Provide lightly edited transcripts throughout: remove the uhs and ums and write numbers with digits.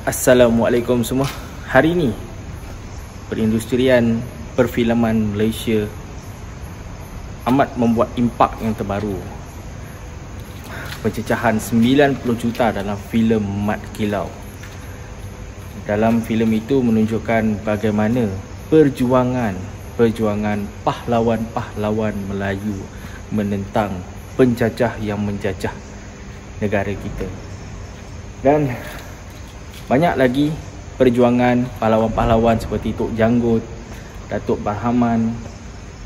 Assalamualaikum semua. Hari ini perindustrian perfilman Malaysia amat membuat impak yang terbaru. Pencecahan 90 juta dalam filem Mat Kilau. Dalam filem itu menunjukkan bagaimana perjuangan pahlawan-pahlawan Melayu menentang penjajah yang menjajah negara kita. Dan banyak lagi perjuangan pahlawan-pahlawan seperti Tok Janggut, Datuk Barhaman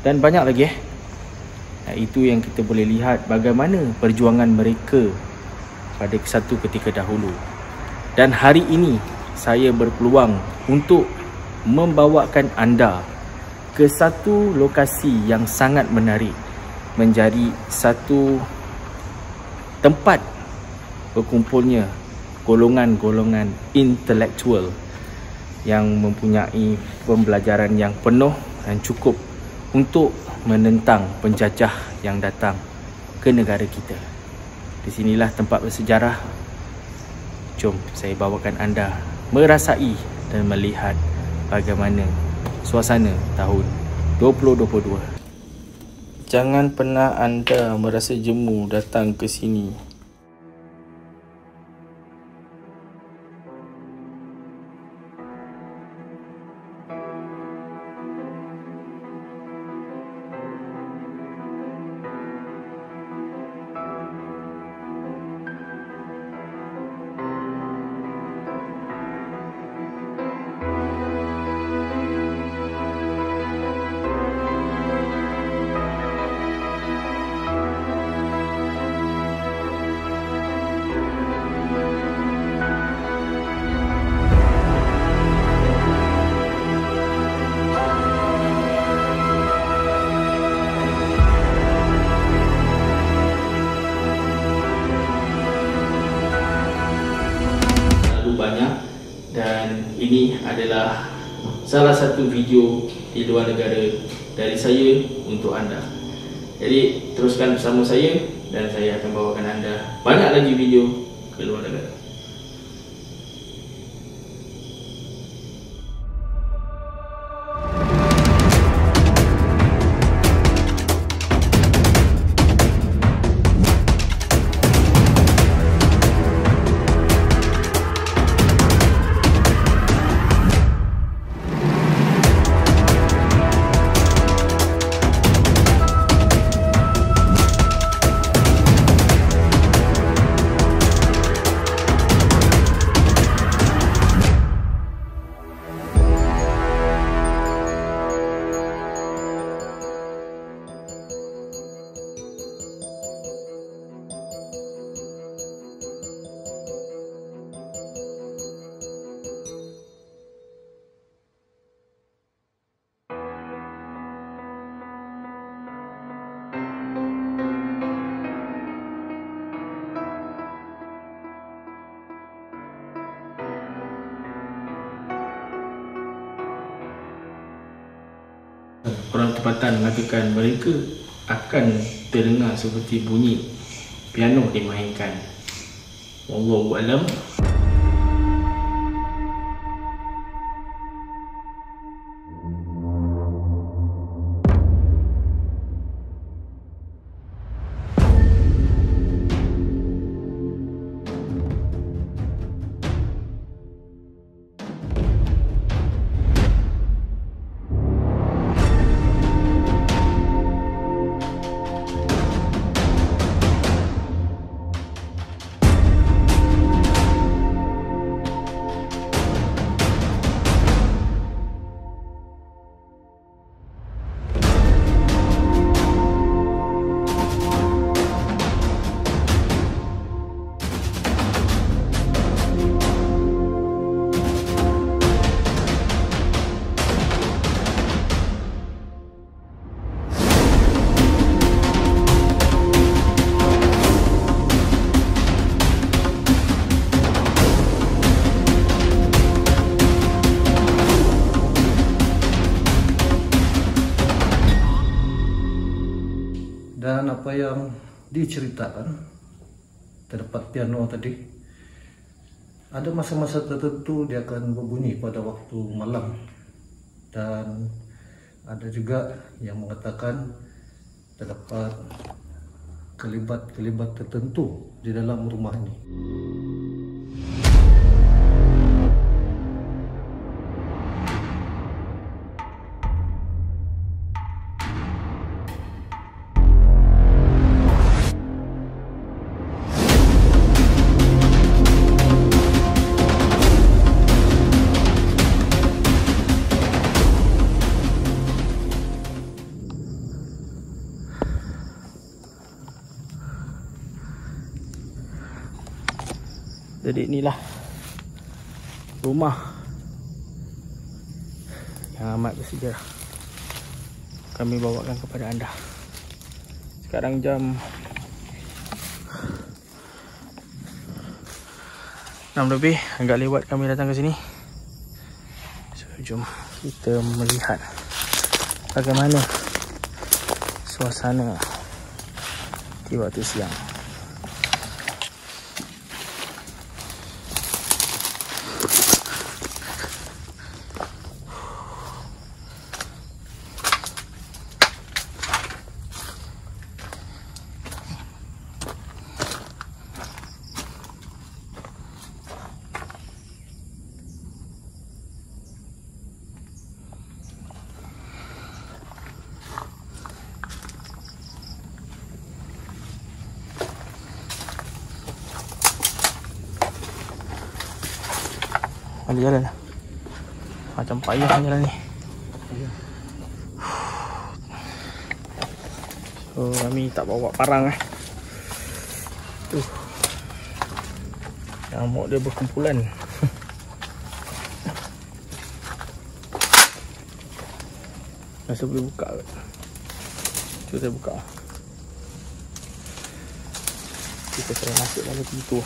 dan banyak lagi itu yang kita boleh lihat bagaimana perjuangan mereka pada satu ketika dahulu. Dan hari ini saya berpeluang untuk membawakan anda ke satu lokasi yang sangat menarik, menjadi satu tempat berkumpulnya golongan-golongan intelektual yang mempunyai pembelajaran yang penuh dan cukup untuk menentang penjajah yang datang ke negara kita. Di sinilah tempat bersejarah. Jom saya bawakan anda merasai dan melihat bagaimana suasana tahun 2022. Jangan pernah anda merasa jemu datang ke sini. Banyak, dan ini adalah salah satu video di luar negara dari saya untuk anda. Jadi teruskan bersama saya dan saya akan bawakan anda banyak lagi video ke luar negara. Orang tempatan mengatakan mereka akan terdengar seperti bunyi piano dimainkan. Wallahu a'lam. Dan apa yang diceritakan terdapat piano tadi, ada masa-masa tertentu dia akan berbunyi pada waktu malam, dan ada juga yang mengatakan terdapat kelibat-kelibat tertentu di dalam rumah ini. Jadi inilah rumah yang amat bersejarah kami bawakan kepada anda. Sekarang jam 6 lebih, agak lewat kami datang ke sini. So, jom kita melihat bagaimana suasana di waktu siang. Ada jalan macam payah jalan ni. So kami tak bawa parang nyamuk dia berkumpulan. Rasa boleh buka ke? Cuba saya buka. Kita try masuk dalam pintu.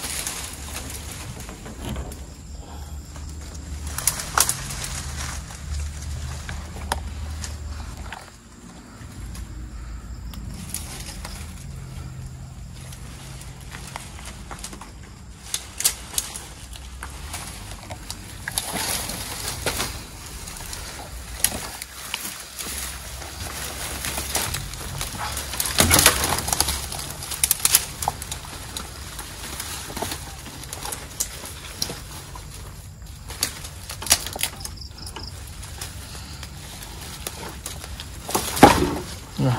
Nah,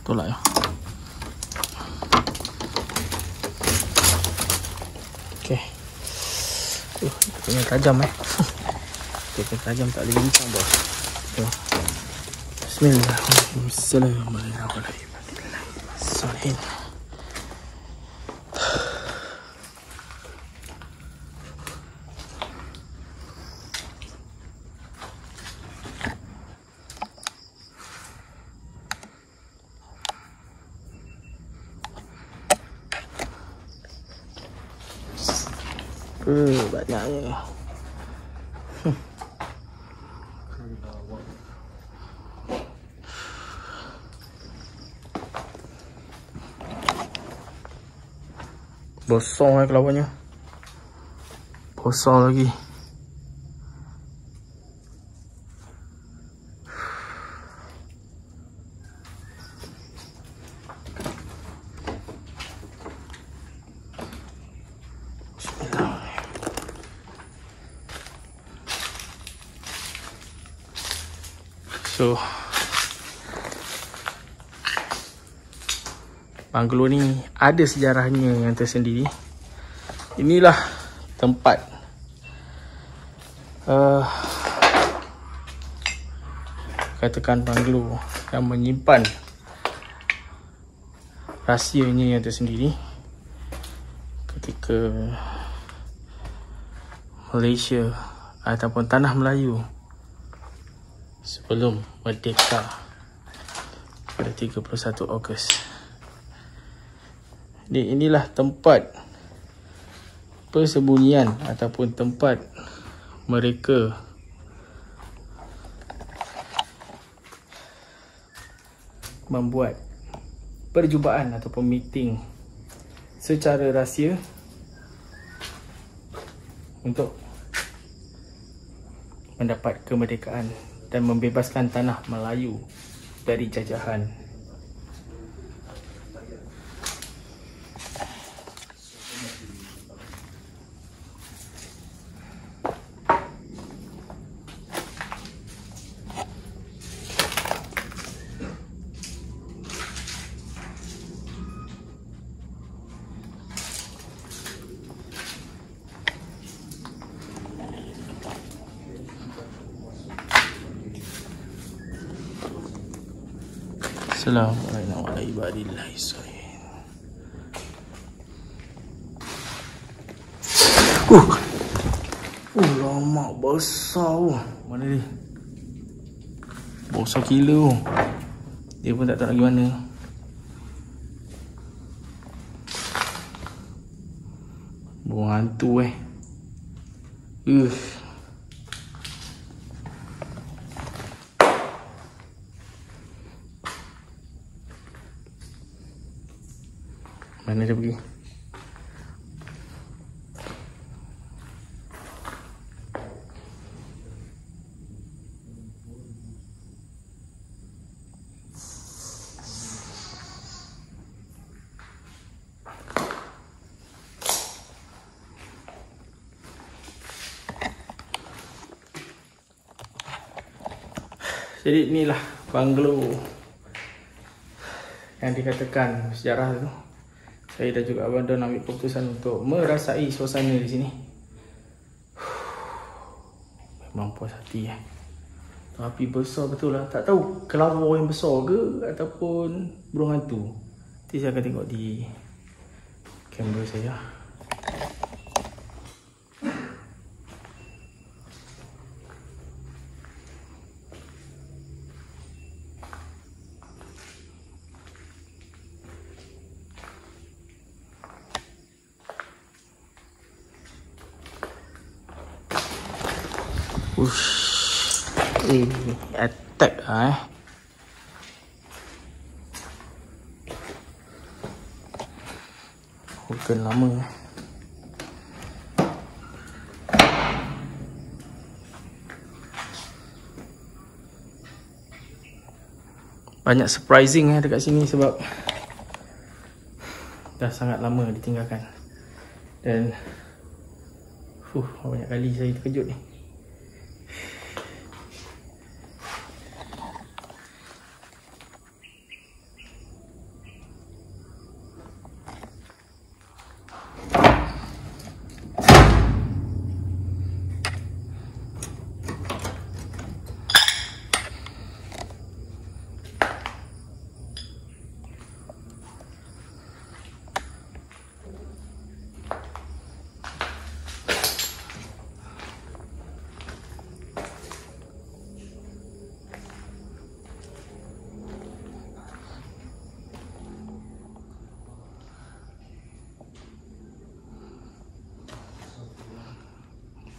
tolak ya. Okey. Punya tajam Punya tajam tak boleh bincang bos. Bismillahirrahmanirrahim. Assalamualaikum. Banyaknya. Bosong kelawannya. Bosong lagi. So banglo ni ada sejarahnya yang tersendiri. Inilah tempat katakan banglo yang menyimpan rahsianya yang tersendiri ketika Malaysia ataupun tanah Melayu sebelum merdeka pada 31 Ogos. Inilah tempat persembunyian ataupun tempat mereka membuat perjumpaan ataupun meeting secara rahsia untuk mendapat kemerdekaan dan membebaskan tanah Melayu dari jajahan. Assalamualaikum warahmatullahi wabarakatuh. Lama besar. Mana dia? Besar gila. Dia pun tak tahu nak pergi mana. Burung hantu Mana dia pergi? Jadi inilah banglo yang dikatakan sejarah tu. Saya dah juga abang dah ambil keputusan untuk merasai suasana di sini. Memang puas hati Tapi besar betul lah. Tak tahu kelawar yang besar ke ataupun burung hantu. Nanti saya akan tengok di kamera saya. Attack Hutan lama banyak surprising dekat sini sebab dah sangat lama ditinggalkan. Dan banyak kali saya terkejut ni.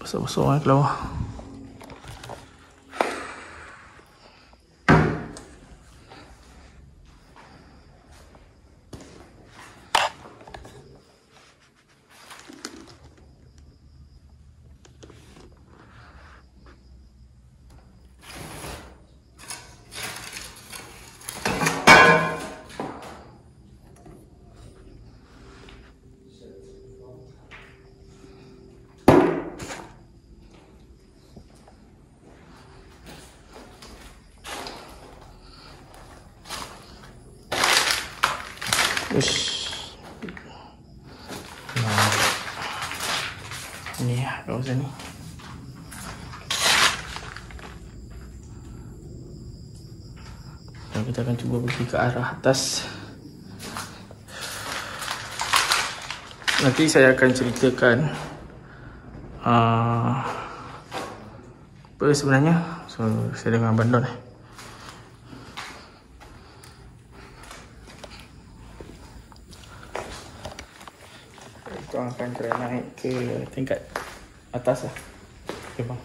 Besar-besar keluar. Nah, ini ya kawasan ni. Dan kita akan cuba pergi ke arah atas. Nanti saya akan ceritakan apa sebenarnya. So saya dengan Abang Don. Kita akan try naik ke tingkat atas lah. Okay bang.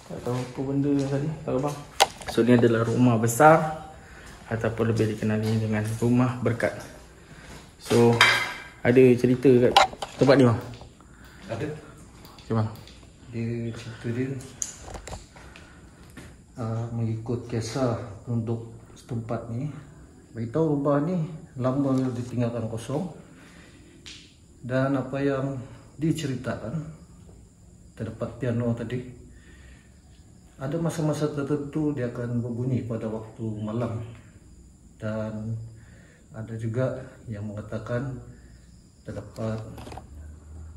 Tak tahu apa benda tadi. Tahu bang. So ni adalah rumah besar ataupun lebih dikenali dengan rumah berkat. So ada cerita kat tempat ni bang? Ada. Okay bang. Di situ dia mengikut kisah penduduk setempat ni, beritahu rumah ni lama ditinggalkan kosong, dan apa yang diceritakan terdapat piano tadi, ada masa-masa tertentu dia akan berbunyi pada waktu malam, dan ada juga yang mengatakan terdapat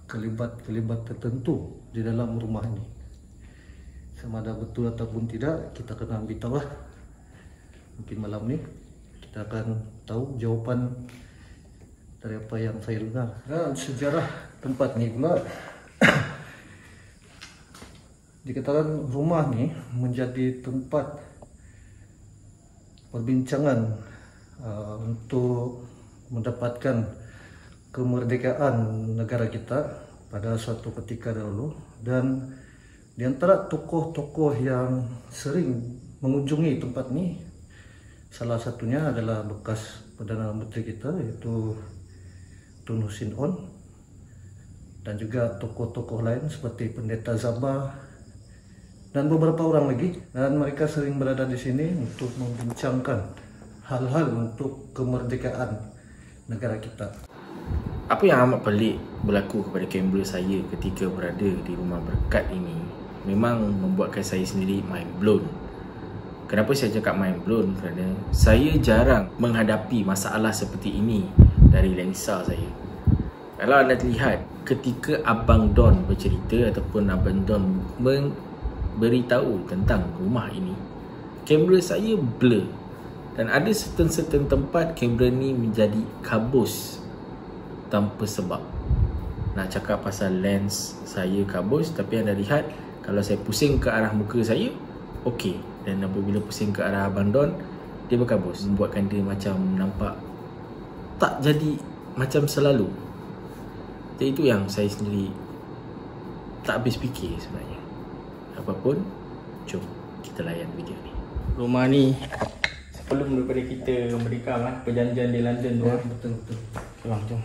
kelibat-kelibat tertentu di dalam rumah ini. Sama ada betul ataupun tidak, kita kena ambil tahu lah. Mungkin malam ni kita akan tahu jawapan dari apa yang saya dengar. Dan sejarah tempat ni pula dikatakan rumah ni menjadi tempat perbincangan untuk mendapatkan kemerdekaan negara kita pada suatu ketika dahulu. Dan di antara tokoh-tokoh yang sering mengunjungi tempat ni, salah satunya adalah bekas Perdana Menteri kita, yaitu Tun Hussein On, dan juga tokoh-tokoh lain seperti Pendeta Zaba dan beberapa orang lagi. Dan mereka sering berada di sini untuk membincangkan hal-hal untuk kemerdekaan negara kita. Apa yang amat pelik berlaku kepada kamera saya ketika berada di rumah berkat ini memang membuatkan saya sendiri mind blown. Kenapa saya cakap mind blown? Kerana saya jarang menghadapi masalah seperti ini dari lensa saya. Kalau anda lihat ketika Abang Don bercerita ataupun Abang Don memberitahu tentang rumah ini, kamera saya blur, dan ada certain tempat kamera ni menjadi kabus tanpa sebab. Nak cakap pasal lens saya kabus, tapi anda lihat kalau saya pusing ke arah muka saya, okey. Dan apabila pusing ke arah Abang Don, dia berkabus, membuatkan dia macam nampak tak jadi macam selalu. Jadi itu yang saya sendiri tak habis fikir sebenarnya. Apapun, jom kita layan video ni. Rumah ni sebelum daripada kita merdeka lah, perjanjian di London tu. Betul-betul. Okay bang, jom.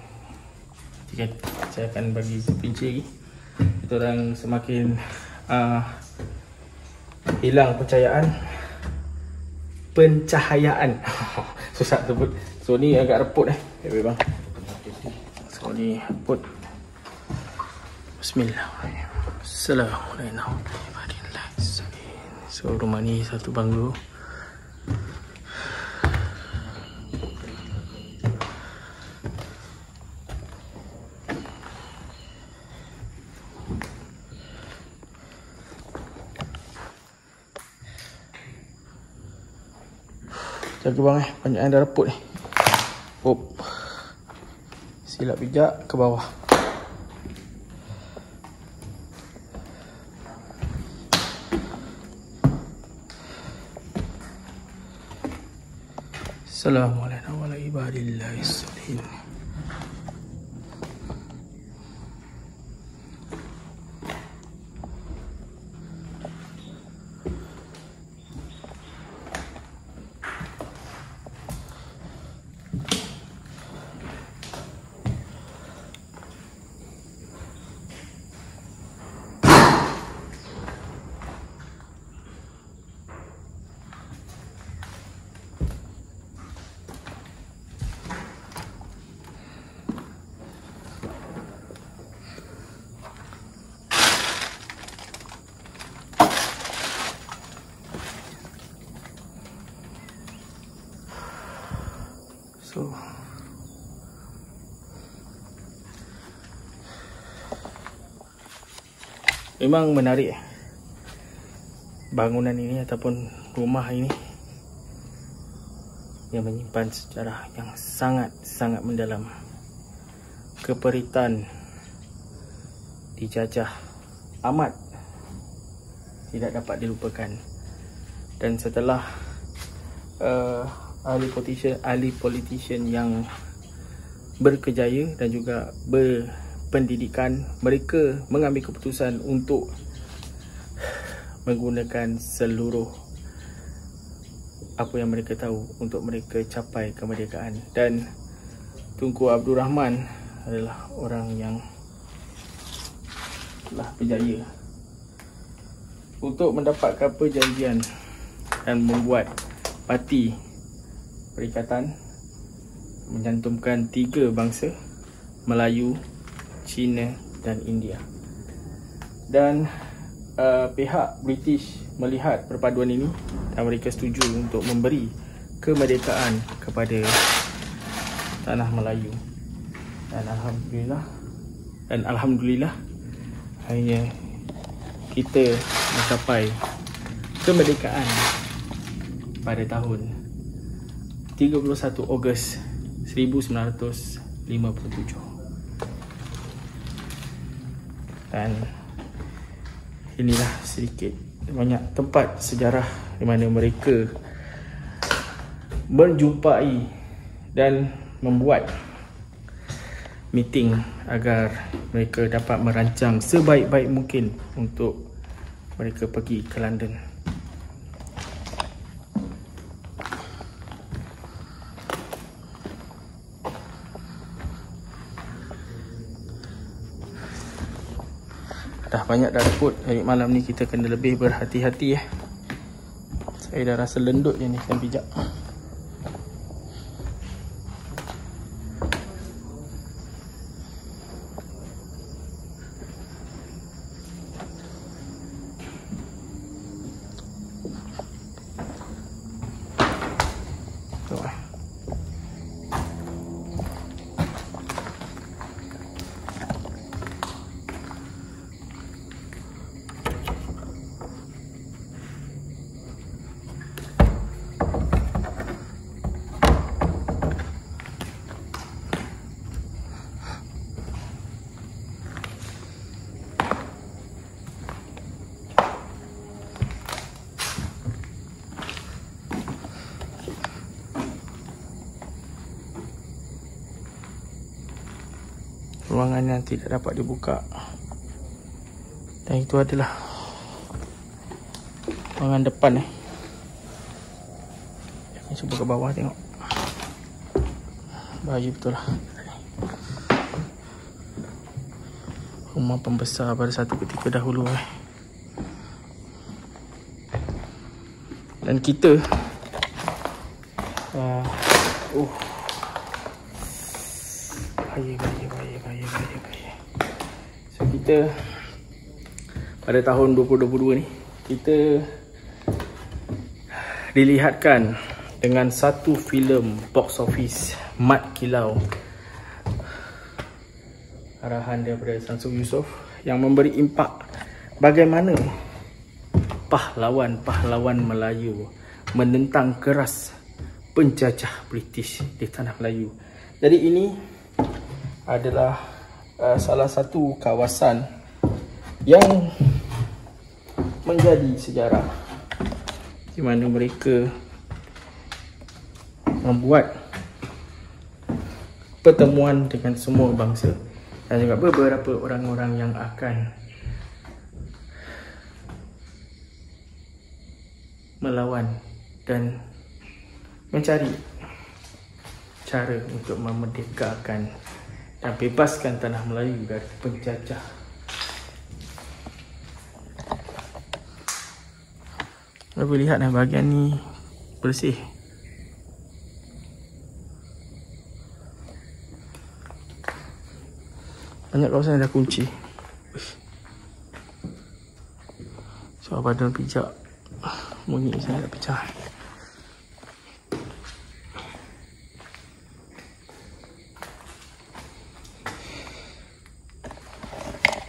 Saya akan bagi pinci lagi. Kita orang semakin hilang pencahayaan. Susah sebut. So ni agak reput okay, bang. So ni reput. Bismillahirrahmanirrahim. Assalamualaikum. So rumah ni satu banglo. Jaga bang banyak yang dah reput ni. Silap bijak ke bawah. Assalamualaikum warahmatullahi wabarakatuh. So memang menarik bangunan ini ataupun rumah ini yang menyimpan sejarah yang sangat mendalam. Keperitan dijajah amat tidak dapat dilupakan. Dan setelah ahli politician yang berkejaya dan juga berpendidikan, mereka mengambil keputusan untuk menggunakan seluruh apa yang mereka tahu untuk mereka capai kemerdekaan. Dan Tunku Abdul Rahman adalah orang yang telah berjaya untuk mendapatkan perjanjian dan membuat parti perikatan mencantumkan 3 bangsa, Melayu, Cina dan India. Dan pihak British melihat perpaduan ini dan mereka setuju untuk memberi kemerdekaan kepada tanah Melayu. Dan alhamdulillah akhirnya kita mencapai kemerdekaan pada tahun 31 Ogos 1957. Dan inilah sedikit banyak tempat sejarah di mana mereka berjumpai dan membuat meeting agar mereka dapat merancang sebaik-baik mungkin untuk mereka pergi ke London. Dah banyak dah reput, jadi malam ni kita kena lebih berhati-hati . Saya dah rasa lendut je ni kan pijak. Ruangan yang tidak dapat dibuka, dan itu adalah ruangan depan . Kita cuba ke bawah tengok. Bahaya betul lah. Rumah pembesar pada satu ketika dahulu . Dan kita bahaya. So kita pada tahun 2022 ni kita dilihatkan dengan satu filem box office mat kilau arahan daripada Samsul Yusof yang memberi impak bagaimana pahlawan-pahlawan Melayu menentang keras penjajah British di tanah Melayu. Jadi ini adalah salah satu kawasan yang menjadi sejarah di mana mereka membuat pertemuan dengan semua bangsa dan juga beberapa orang-orang yang akan melawan dan mencari cara untuk memerdekakan dan bebaskan tanah Melayu dari penjajah. Boleh lihat bahagian ni bersih. Banyak kawasan dah kunci. So badan pijak bunyi saya dah pecah.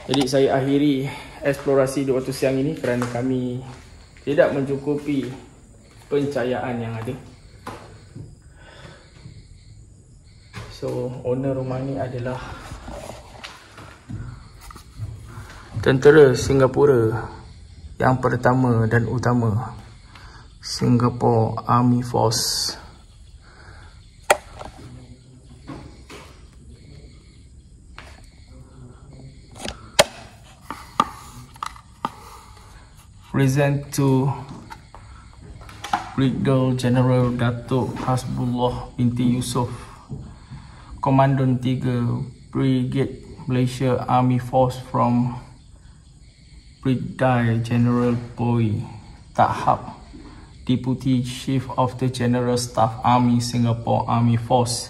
Jadi saya akhiri eksplorasi di waktu siang ini kerana kami tidak mencukupi pencahayaan yang ada. So owner rumah ni adalah tentera Singapura yang pertama dan utama, Singapore Army Force. Present to Brigadier General Datuk Hasbullah binti Yusof, Komandan 3 Brigade Malaysia Army Force from Brigadier General Boy Tahap, Deputy Chief of the General Staff Army Singapore Army Force,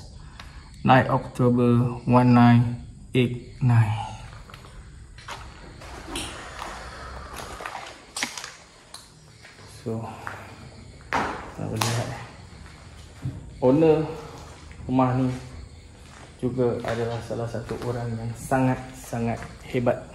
9 October 1989. So, nak lihat owner rumah ni juga adalah salah satu orang yang sangat-sangat hebat.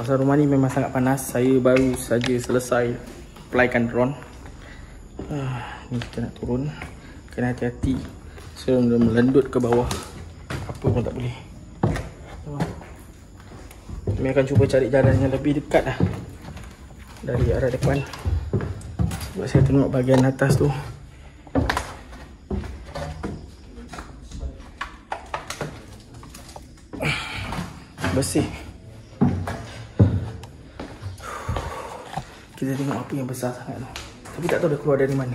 Kawasan rumah ni memang sangat panas. Saya baru saja selesai flykan drone. Ni kita nak turun, kena hati-hati sebelum dia melendut ke bawah. Apa pun tak boleh. Kami akan cuba cari jalan yang lebih dekat lah dari arah depan. Sebab saya tengok bahagian atas tu bersih. Kita tengok apa yang besar sangat tu, tapi tak tahu dia keluar dari mana.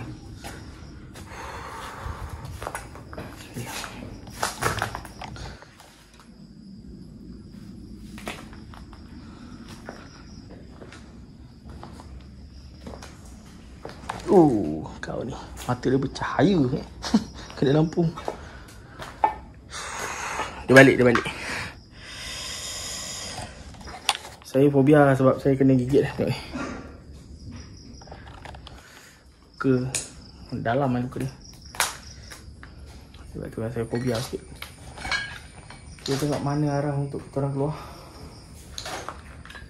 Kau ni mata dia bercahaya. Kena lampu. Dia balik. Saya fobia sebab saya kena gigit. Tengok ni. Ke dalam kan luka dia. Sebab tu saya fobia sikit. Kita tengok mana arah untuk kita orang keluar.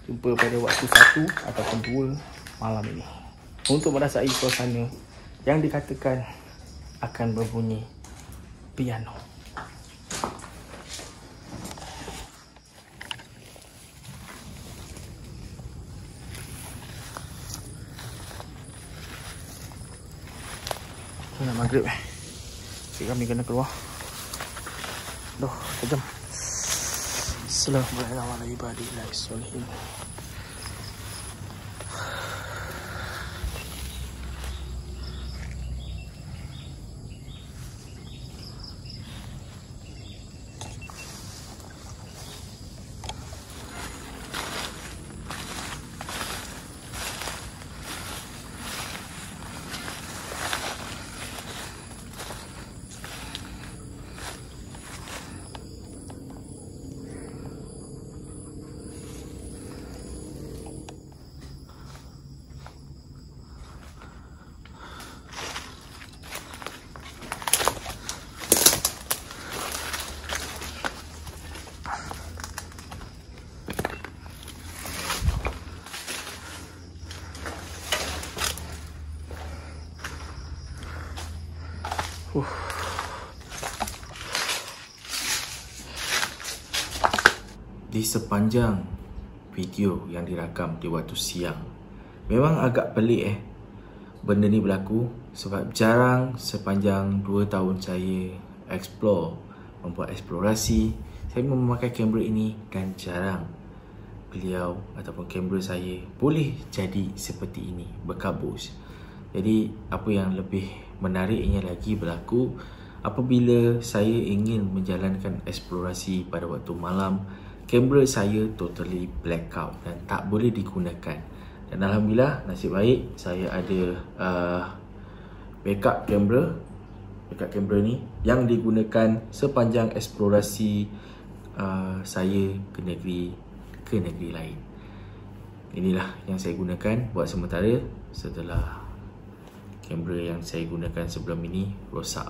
Jumpa pada waktu 1 ataupun 2 malam ini untuk merasai suasana yang dikatakan akan berbunyi piano. Nak maghrib kami kena keluar. Duh, kejam. Assalamualaikum. Di sepanjang video yang dirakam di waktu siang, memang agak pelik benda ni berlaku. Sebab jarang sepanjang 2 tahun saya membuat eksplorasi, saya memakai kamera ini, dan jarang beliau ataupun kamera saya boleh jadi seperti ini, berkabus. Jadi apa yang lebih menariknya lagi berlaku apabila saya ingin menjalankan eksplorasi pada waktu malam, kamera saya totally blackout dan tak boleh digunakan. Dan alhamdulillah, nasib baik saya ada backup kamera ni yang digunakan sepanjang eksplorasi saya ke negeri lain. Inilah yang saya gunakan buat sementara setelah kamera yang saya gunakan sebelum ini rosak.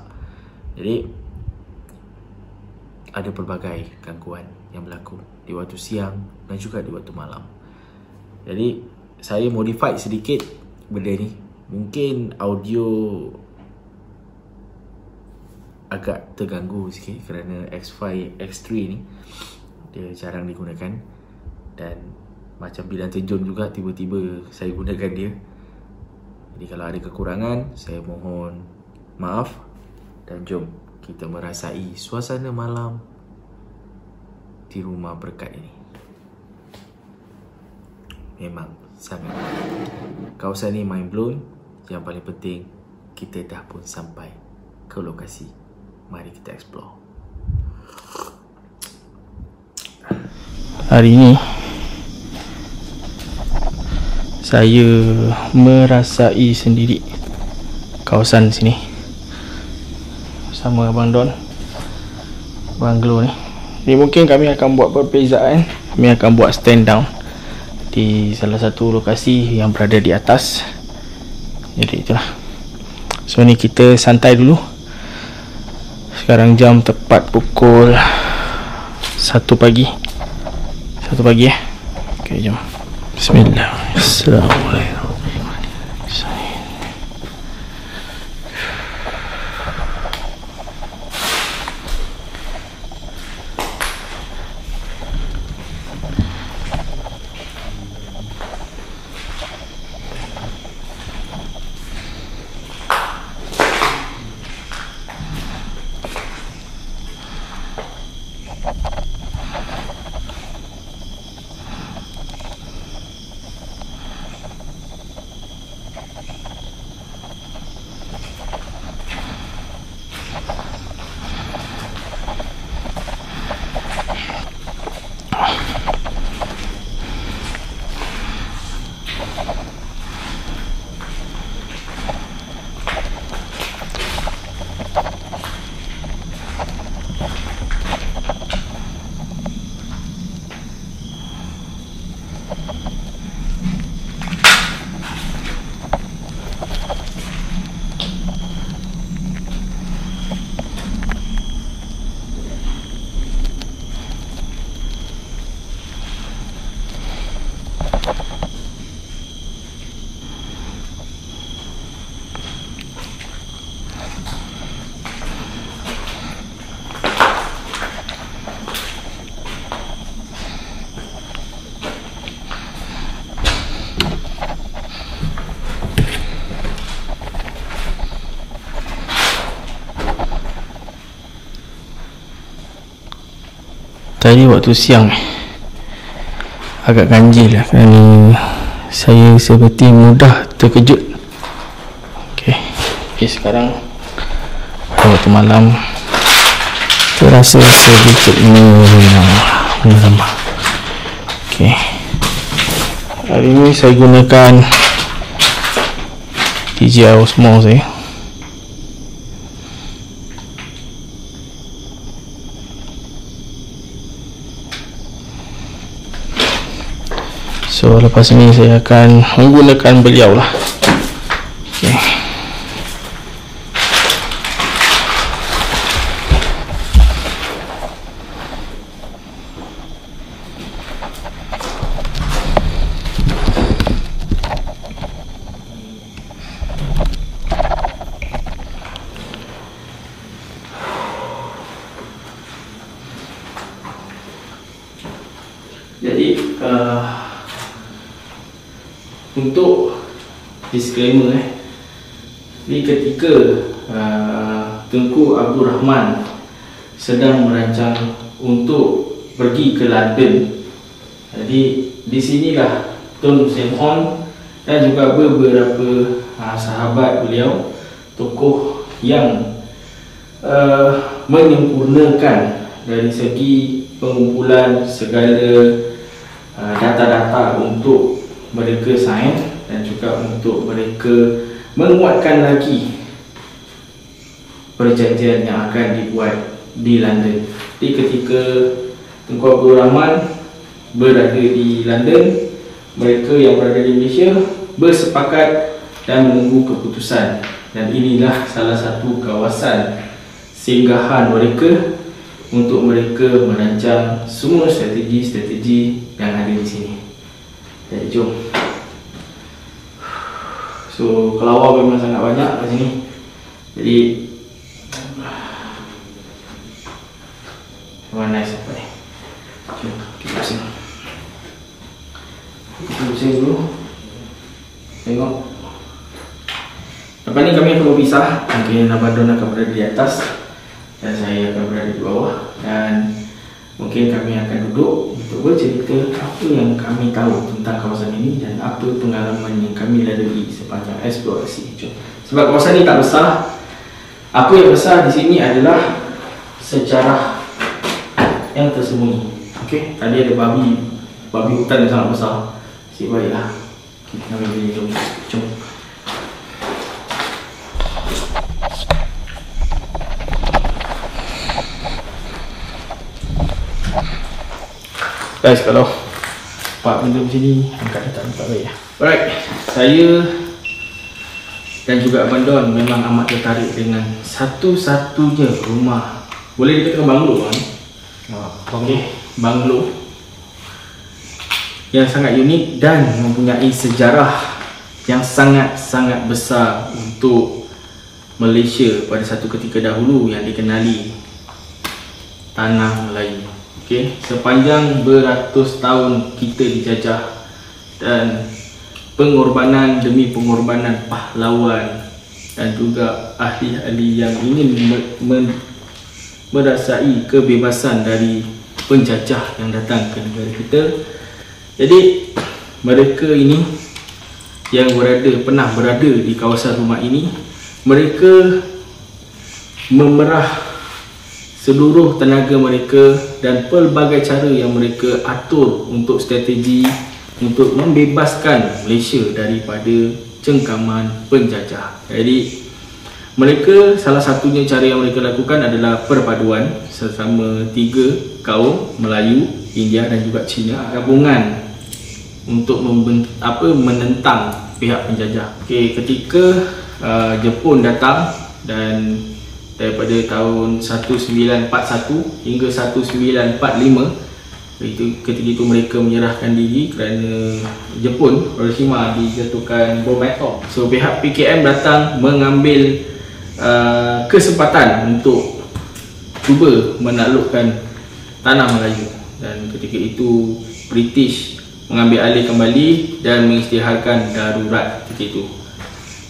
Jadi ada pelbagai gangguan yang berlaku di waktu siang dan juga di waktu malam. Jadi saya modify sedikit benda ni. Mungkin audio agak terganggu sikit kerana X5 X3 ni dia jarang digunakan, dan macam bidang terjun juga tiba-tiba saya gunakan dia. Jadi kalau ada kekurangan, saya mohon maaf, dan jom kita merasai suasana malam di rumah berkat ini. Memang sangat kawasan ni mind blown. Yang paling penting, kita dah pun sampai ke lokasi. Mari kita explore. Hari ini saya merasai sendiri kawasan sini bersama Abang Don, banglo ni. Jadi mungkin kami akan buat perbezaan. Kami akan buat stand down di salah satu lokasi yang berada di atas. Jadi itulah. So ni kita santai dulu. Sekarang jam tepat pukul 1 pagi. 1 pagi ya. Okey, jom. Bismillah. Assalamualaikum. Tadi waktu siang agak ganjil lah kerana saya seperti mudah terkejut. Okey, sekarang pada waktu malam terasa sedikit menambah. Okey, hari ini saya gunakan DJI Osmo saya. So lepas ini saya akan menggunakan beliau lah. Okay. Jadi untuk disclaimer ni ketika Tengku Abdul Rahman sedang merancang untuk pergi ke London, Jadi di sinilah Tun Sen Hon dan juga beberapa sahabat beliau, tokoh yang menyempurnakan dari segi pengumpulan segala data-data untuk mereka sains dan juga untuk mereka menguatkan lagi perjanjian yang akan dibuat di London. Jadi ketika Tunku Abdul Rahman berada di London, mereka yang berada di Malaysia bersepakat dan menunggu keputusan, dan inilah salah satu kawasan singgahan mereka untuk mereka merancang semua strategi-strategi yang ada di sini. Jadi jom. So kelawar memang sangat banyak di sini. Jadi memang nice sampai. Jom kita pusing. Kita pusing dulu. Tengok. Lepas ni kami akan berpisah. Mungkin Abadon akan berada di atas dan saya akan berada di bawah, dan mungkin kami akan duduk untuk bercerita apa yang kami tahu tentang kawasan ini dan apa pengalaman yang kami lalui sepanjang eksplorasi. Sebab kawasan ini tak besar, apa yang besar di sini adalah sejarah yang tersembunyi. Okey, tadi ada babi hutan yang sangat besar. Nasib baiklah kita ambil video. Jom. Guys, kalau part benda macam ni, angkat dia tak baik. Alright, saya dan juga Abang Don memang amat tertarik dengan satu-satunya rumah, boleh dikatakan banglo kan? Okay, banglo yang sangat unik dan mempunyai sejarah yang sangat-sangat besar untuk Malaysia pada satu ketika dahulu yang dikenali Tanah Melayu. Okay, sepanjang beratus tahun kita dijajah dan pengorbanan demi pengorbanan pahlawan dan juga ahli-ahli yang ingin merasai kebebasan dari penjajah yang datang ke negara kita. Jadi mereka ini yang pernah berada di kawasan rumah ini, mereka memerah seluruh tenaga mereka dan pelbagai cara yang mereka atur untuk strategi untuk membebaskan Malaysia daripada cengkaman penjajah. Jadi mereka, salah satunya cara yang mereka lakukan adalah perpaduan sesama tiga kaum, Melayu, India dan juga Cina, gabungan untuk menentang pihak penjajah. Okay, ketika Jepun datang dan daripada tahun 1941 hingga 1945, ketika itu mereka menyerahkan diri kerana Jepun, Hiroshima dijatuhkan bom atom. So pihak PKM datang mengambil kesempatan untuk cuba menaklukkan Tanah Melayu, dan ketika itu British mengambil alih kembali dan mengisytiharkan darurat ketika itu.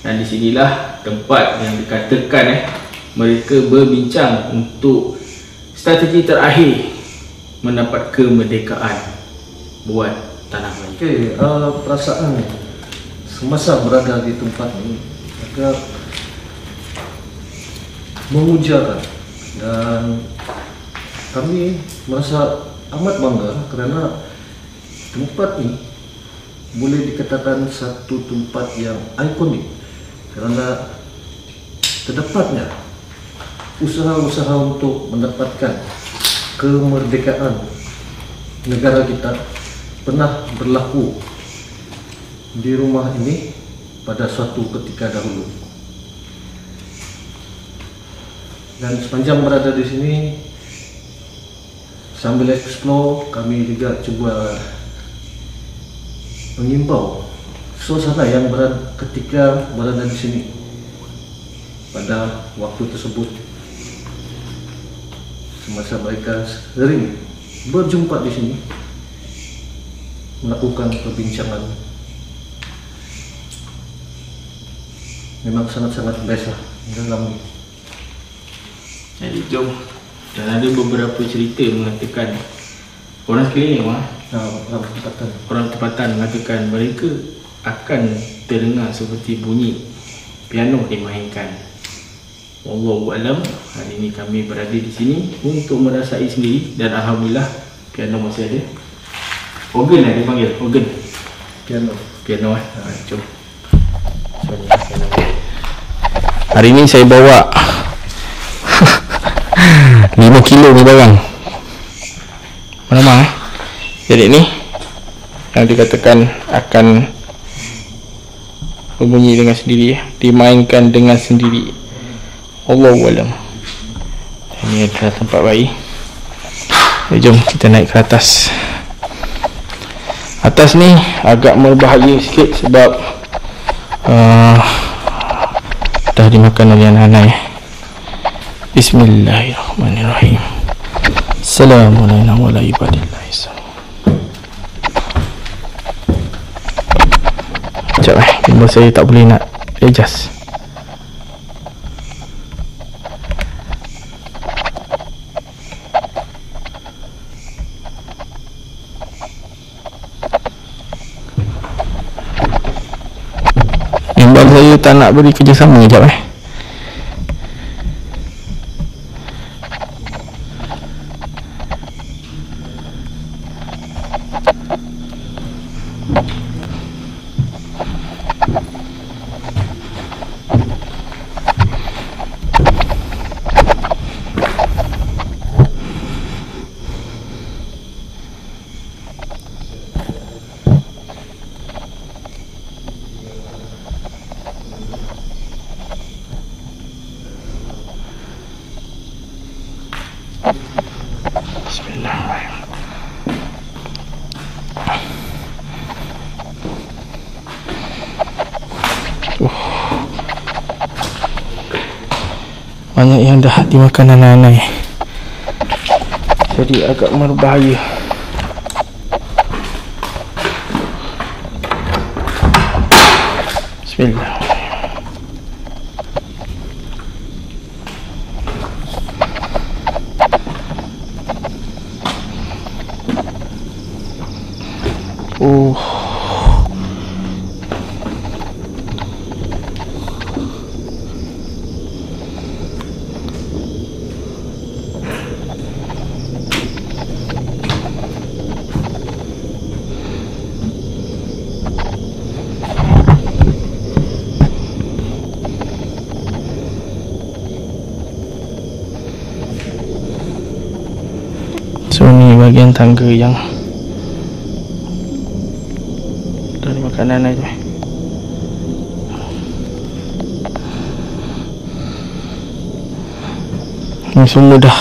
Dan disinilah tempat yang dikatakan mereka berbincang untuk strategi terakhir mendapat kemerdekaan buat Tanah Melayu. Okey, perasaan semasa berada di tempat ini agak memujakan, dan kami merasa amat bangga kerana tempat ini boleh dikatakan satu tempat yang ikonik kerana terdapatnya usaha-usaha untuk mendapatkan kemerdekaan negara kita pernah berlaku di rumah ini pada suatu ketika dahulu. Dan sepanjang berada di sini sambil explore, kami juga cuba mengimbau suasana yang ketika berada di sini pada waktu tersebut. Semasa mereka sering berjumpa di sini, melakukan perbincangan, memang sangat-sangat best lah dalam ini. Jadi jom, dan ada beberapa cerita mengatakan orang sekeliling Orang tempatan mengatakan mereka akan terdengar seperti bunyi piano dimainkan. Wallahu alam. Hari ini kami berada di sini untuk merasai sendiri dan alhamdulillah piano masih ada. Organ dia panggil, organ. Piano jom. Hari ni saya bawa 5 kilo ni barang. Mana jadi ni yang dikatakan akan berbunyi dengan sendiri, dimainkan dengan sendiri. Allahu alam. Ini adalah tempat bayi. Jom kita naik ke atas. Atas ni agak berbahaya sikit sebab dah dimakan oleh anak-anak. Bismillahirrahmanirrahim. Assalamualaikum warahmatullahi wabarakatuh. Sekejap gimbal saya tak boleh nak adjust. Gimbal saya tak nak beri kerjasama. Sekejap banyak yang dah dimakan anak-anak, jadi agak berbahaya. Bismillah. So ni bahagian tangga yang dari makanan aja. Ni semua dah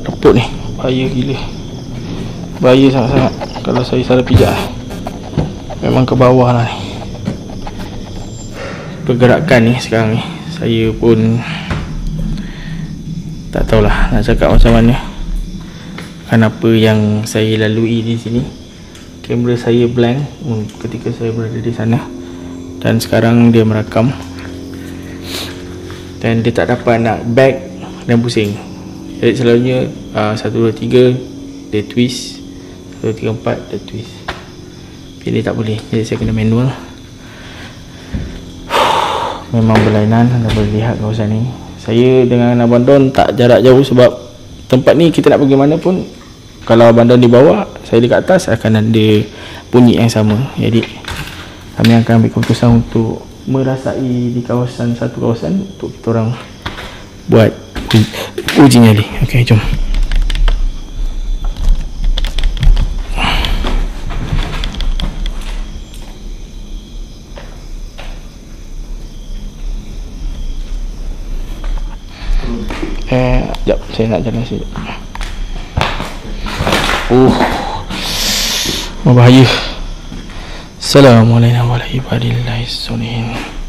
reput ni. Bahaya gila. Bahaya sangat-sangat. Kalau saya salah pijak, memang ke bawah lah ni pergerakan ni sekarang ni. Saya pun tak tahulah nak cakap macam mana. Apa yang saya lalui di sini. Kamera saya blank ketika saya berada di sana, dan sekarang dia merakam dan dia tak dapat nak back dan pusing. Jadi selalunya 1, 2, 3 dia twist, 1, 2, 3, 4 dia twist. Ini tak boleh, jadi saya kena manual. Memang berlainan. Anda boleh lihat kawasan ni. Saya dengan Abang Don tak jarak jauh sebab tempat ni kita nak pergi mana pun, kalau Abang Don di bawah, saya di atas, akan ada bunyi yang sama. Jadi kami akan ambil keputusan untuk merasai di kawasan, satu kawasan untuk kita orang buat uji nyali. Okey, jom. Sekejap, saya nak jalan sikit. Berbahaya. Assalamualaikum warahmatullahi wabarakatuh.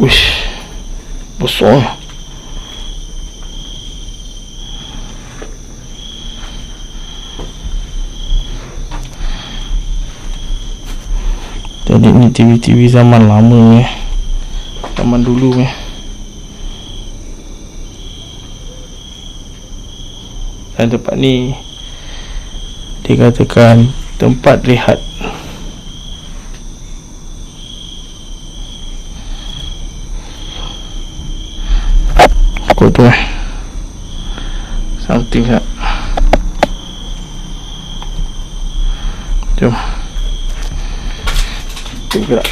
Wish, besar. Jadi ni TV-TV zaman lama ya. Zaman dulu ya. Dan tempat ni dikatakan tempat rehat. Kau tu something tak? Jom. Kita gerak.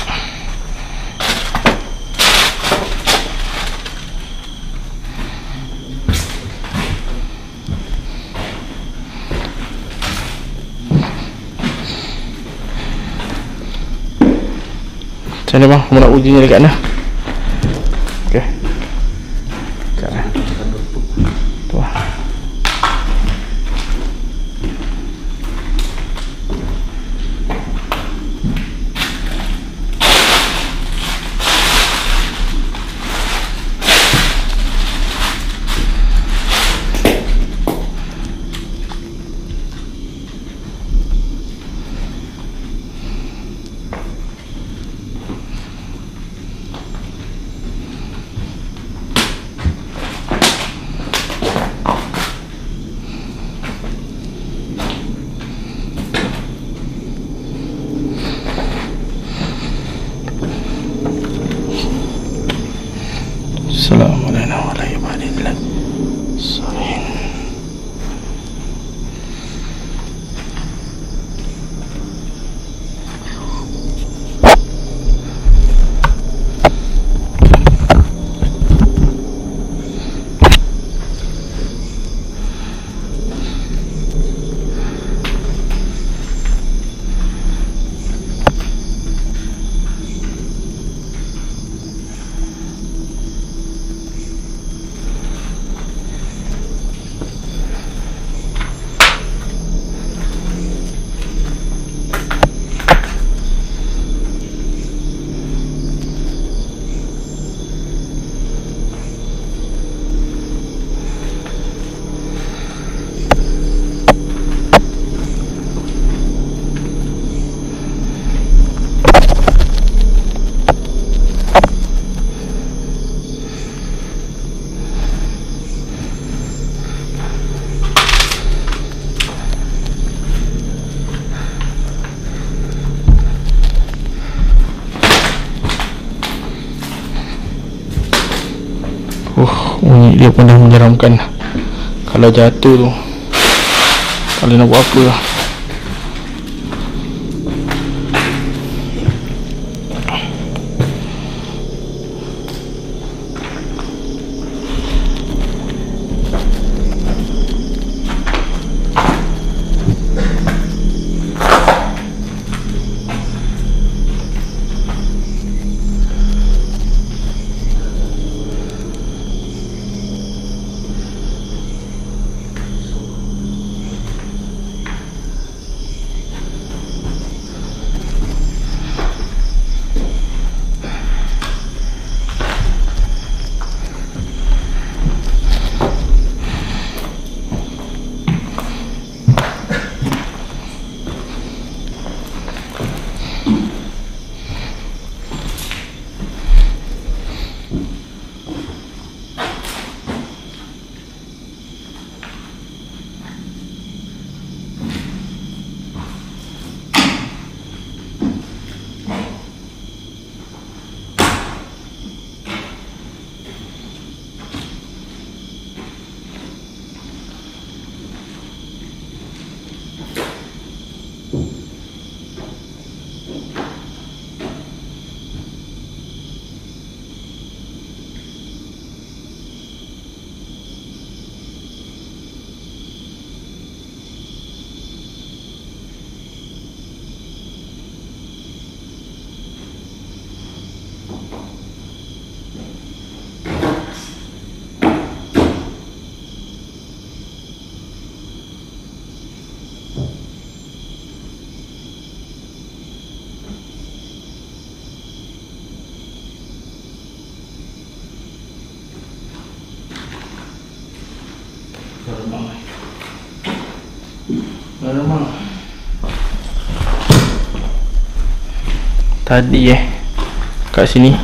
Macam mana bang? Kamu nak ujinya dekat mana? Okey. Dekat mana? Tu lah. Assalamualaikum warahmatullahi wabarakatuh. Bunyi dia pun dah menyeramkan. Kalau jatuh tu, kalau nak buat apa lah. Alamak. Tadi kat sini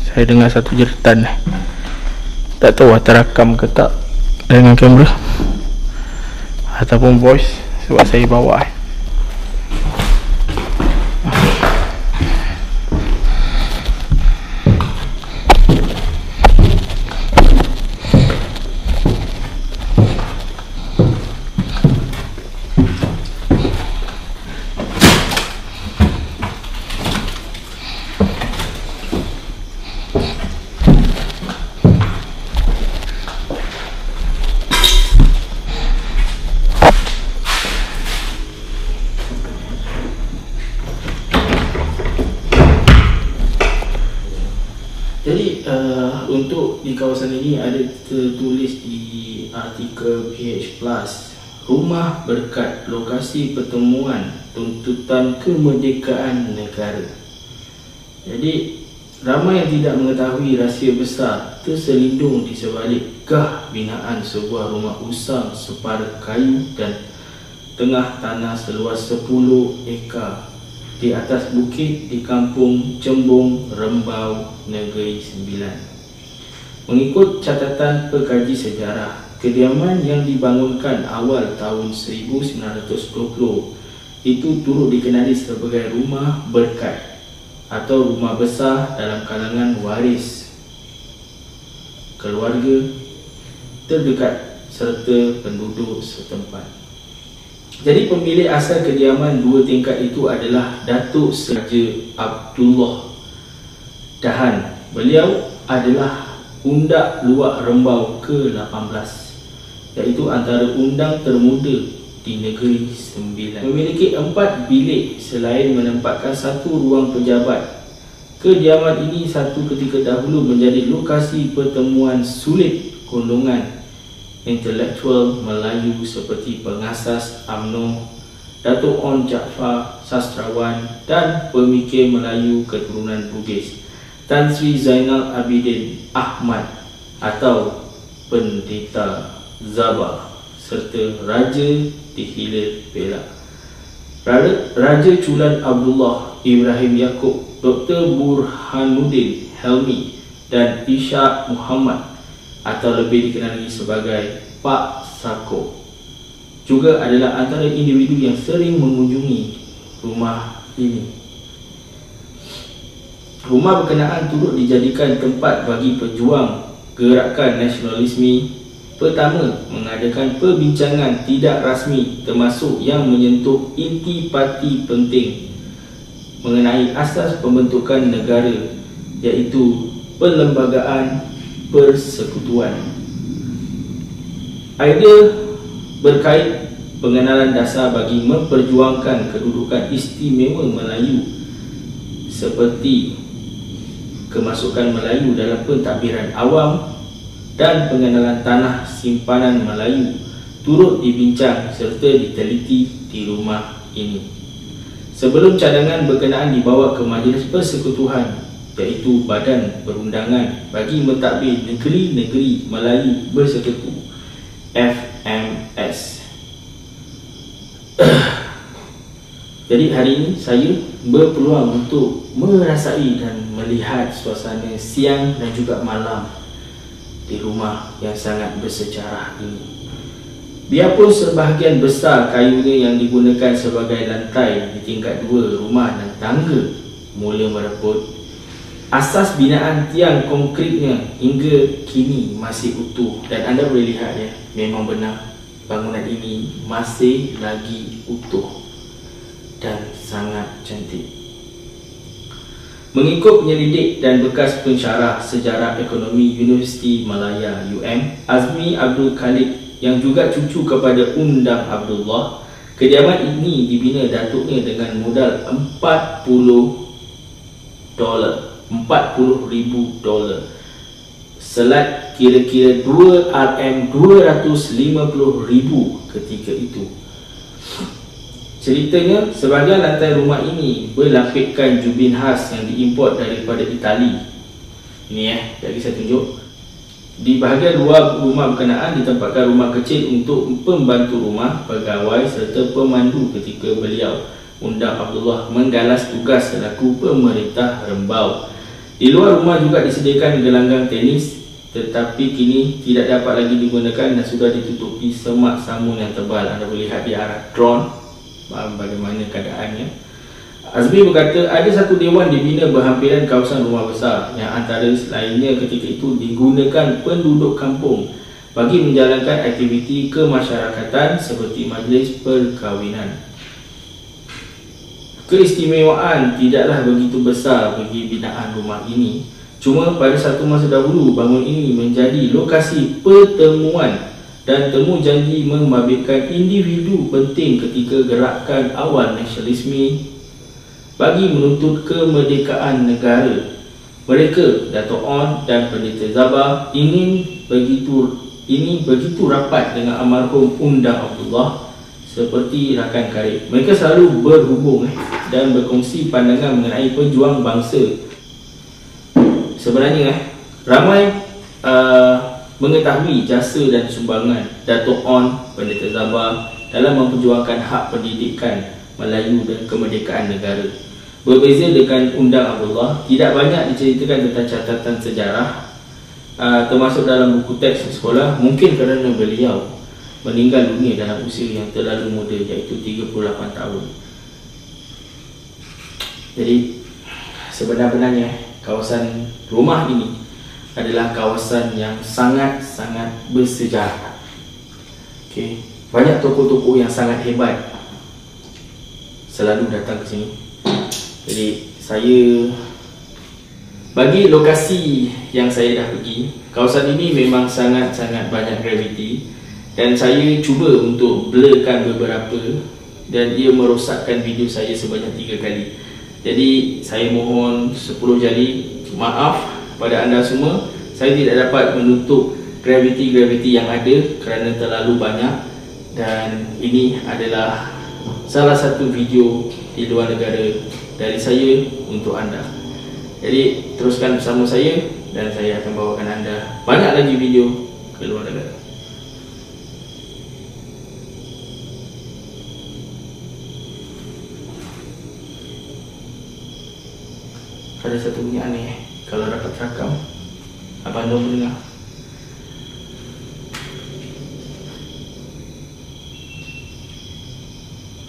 saya dengar satu jeritan. Tak tahu terakam ke tak dengan kamera ataupun voice sebab saya bawa. Jadi untuk di kawasan ini ada tertulis di artikel PH Plus, rumah berkat lokasi pertemuan tuntutan kemerdekaan negara. Jadi ramai yang tidak mengetahui rahsia besar terselindung di sebalik gah binaan sebuah rumah usang separa kayu dan tengah tanah seluas 10 ekar di atas bukit di kampung Cembung, Rembau, Negeri Sembilan. Mengikut catatan pekaji sejarah, kediaman yang dibangunkan awal tahun 1920 itu turut dikenali sebagai rumah berkat atau rumah besar dalam kalangan waris, keluarga terdekat serta penduduk setempat. Jadi pemilik asal kediaman 2 tingkat itu adalah Datuk Raja Abdullah Dahan. Beliau adalah undak luak Rembau ke-18, iaitu antara undang termuda di Negeri Sembilan. Memiliki 4 bilik selain menempatkan 1 ruang pejabat. Kediaman ini satu ketika dahulu menjadi lokasi pertemuan sulit golongan intelektual Melayu seperti pengasas UMNO, Datuk On Jaafar, sastrawan dan pemikir Melayu keturunan Bugis, Tan Sri Zainal Abidin Ahmad atau Pendeta Zabah, serta Raja di Hilir Perak, Raja Chulan Abdullah Ibrahim Yaakob, Dr. Burhanuddin Helmi dan Ishaq Muhammad atau lebih dikenali sebagai Pak Sako, juga adalah antara individu yang sering mengunjungi rumah ini. Rumah berkenaan turut dijadikan tempat bagi pejuang gerakan nasionalisme pertama mengadakan perbincangan tidak rasmi termasuk yang menyentuh intipati penting mengenai asas pembentukan negara, iaitu perlembagaan persekutuan. Idea berkait pengenalan dasar bagi memperjuangkan kedudukan istimewa Melayu seperti kemasukan Melayu dalam pentadbiran awam dan pengenalan tanah simpanan Melayu turut dibincang serta diteliti di rumah ini. Sebelum cadangan berkenaan dibawa ke Majlis Persekutuan, iaitu Badan Perundangan bagi Mentadbir Negeri-Negeri Melayu Bersekutu FMS. Jadi hari ini saya berpeluang untuk merasai dan melihat suasana siang dan juga malam di rumah yang sangat bersejarah ini. Biarpun sebahagian besar kayunya yang digunakan sebagai lantai di tingkat 2 rumah dan tangga mula mereput, asas binaan tiang konkritnya hingga kini masih utuh. Dan anda boleh lihat ya, memang benar bangunan ini masih lagi utuh dan sangat cantik. Mengikut penyelidik dan bekas pensyarah sejarah ekonomi Universiti Malaya UM, Azmi Abdul Khalid yang juga cucu kepada Undang Abdullah, kediaman ini dibina datuknya dengan modal $40,000, selat kira-kira 2 RM 250,000 ketika itu. Ceritanya, sebahagian lantai rumah ini berlapikkan jubin khas yang diimport daripada Itali. Ini lagi saya tunjuk. Di bahagian luar rumah berkenaan ditempatkan rumah kecil untuk pembantu rumah, pegawai serta pemandu ketika beliau Undang Abdullah menggalas tugas selaku pemerintah Rembau. Di luar rumah juga disediakan gelanggang tenis, tetapi kini tidak dapat lagi digunakan dan sudah ditutupi semak samun yang tebal. Anda boleh lihat di arah drone bagaimana keadaannya. Azmi berkata ada satu dewan dibina berhampiran kawasan rumah besar yang antara lainnya ketika itu digunakan penduduk kampung bagi menjalankan aktiviti kemasyarakatan seperti majlis perkahwinan. Keistimewaan tidaklah begitu besar bagi binaan rumah ini. Cuma pada satu masa dahulu bangun ini menjadi lokasi pertemuan dan temu janji membabitkan individu penting ketika gerakan awal nasionalisme bagi menuntut kemerdekaan negara. Mereka, Dato' On dan Pendeta Zabah ingin begitu rapat dengan almarhum Undang Abdullah seperti rakan karib. Mereka selalu berhubung dan berkongsi pandangan mengenai pejuang bangsa. Sebenarnya ramai mengetahui jasa dan sumbangan Dato' On, Pendeta Zabah dalam memperjuangkan hak pendidikan Melayu dan kemerdekaan negara. Berbeza dengan Undang Abdullah, tidak banyak diceritakan tentang catatan sejarah termasuk dalam buku teks sekolah, mungkin kerana beliau meninggal dunia dalam usia yang terlalu muda, iaitu 38 tahun. Jadi sebenarnya kawasan rumah ini adalah kawasan yang sangat-sangat bersejarah. Okay. Banyak tokoh-tokoh yang sangat hebat selalu datang ke sini. Jadi saya bagi lokasi yang saya dah pergi, kawasan ini memang sangat-sangat banyak graviti dan saya cuba untuk blurkan beberapa dan ia merosakkan video saya sebanyak 3 kali. Jadi saya mohon 10 jari maaf pada anda semua. Saya tidak dapat menutup graviti yang ada kerana terlalu banyak, dan ini adalah salah satu video di luar negara dari saya untuk anda. Jadi teruskan bersama saya dan saya akan bawakan anda banyak lagi video ke luar negara. Ada satu bunyi aneh kalau dapat rakam. Abang Dom mendengar.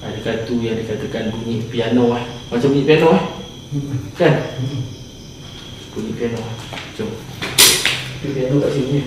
Ada satu yang dikatakan bunyi piano macam bunyi piano kan? Bunyi piano. Jom. Piano kat sini.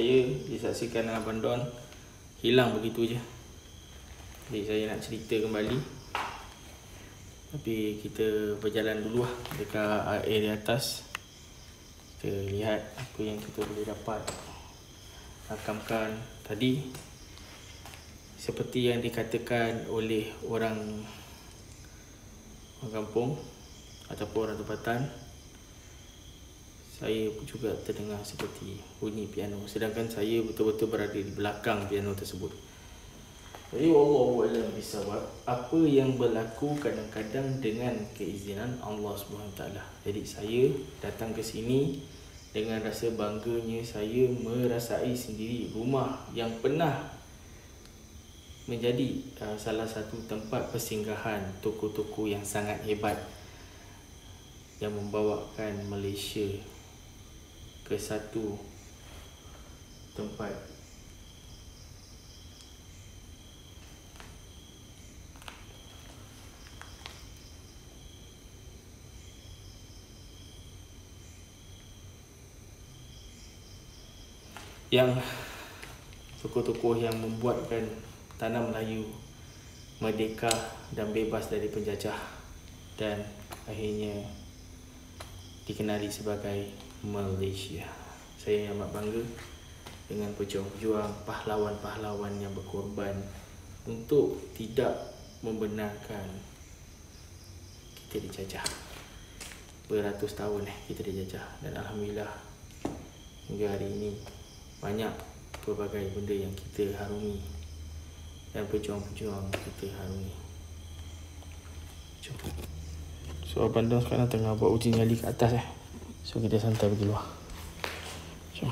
saya disaksikan dengan Abang Don hilang begitu je. Jadi saya nak cerita kembali, tapi kita berjalan dulu lah dekat area atas. Kita lihat apa yang kita boleh dapat rakamkan tadi. Seperti yang dikatakan oleh orang kampung ataupun orang tempatan, saya juga terdengar seperti bunyi piano, sedangkan saya betul-betul berada di belakang piano tersebut. Jadi wallahu a'lam bissawab, apa yang berlaku kadang-kadang dengan keizinan Allah SWT. Jadi saya datang ke sini dengan rasa bangganya. Saya merasai sendiri rumah yang pernah menjadi salah satu tempat persinggahan tokoh-tokoh yang sangat hebat yang membawakan Malaysia ke satu tempat yang tokoh-tokoh yang membuatkan tanah Melayu merdeka dan bebas dari penjajah dan akhirnya dikenali sebagai Malaysia. Saya amat bangga dengan pejuang-pejuang, pahlawan-pahlawan yang berkorban untuk tidak membenarkan kita dijajah. Beratus tahun kita dijajah, dan alhamdulillah hingga hari ini banyak pelbagai benda yang kita harungi dan pejuang-pejuang kita harungi. Jom. So Abang Don sekarang tengah buat uji nyali kat atas So kita santai pergi luar. Jom.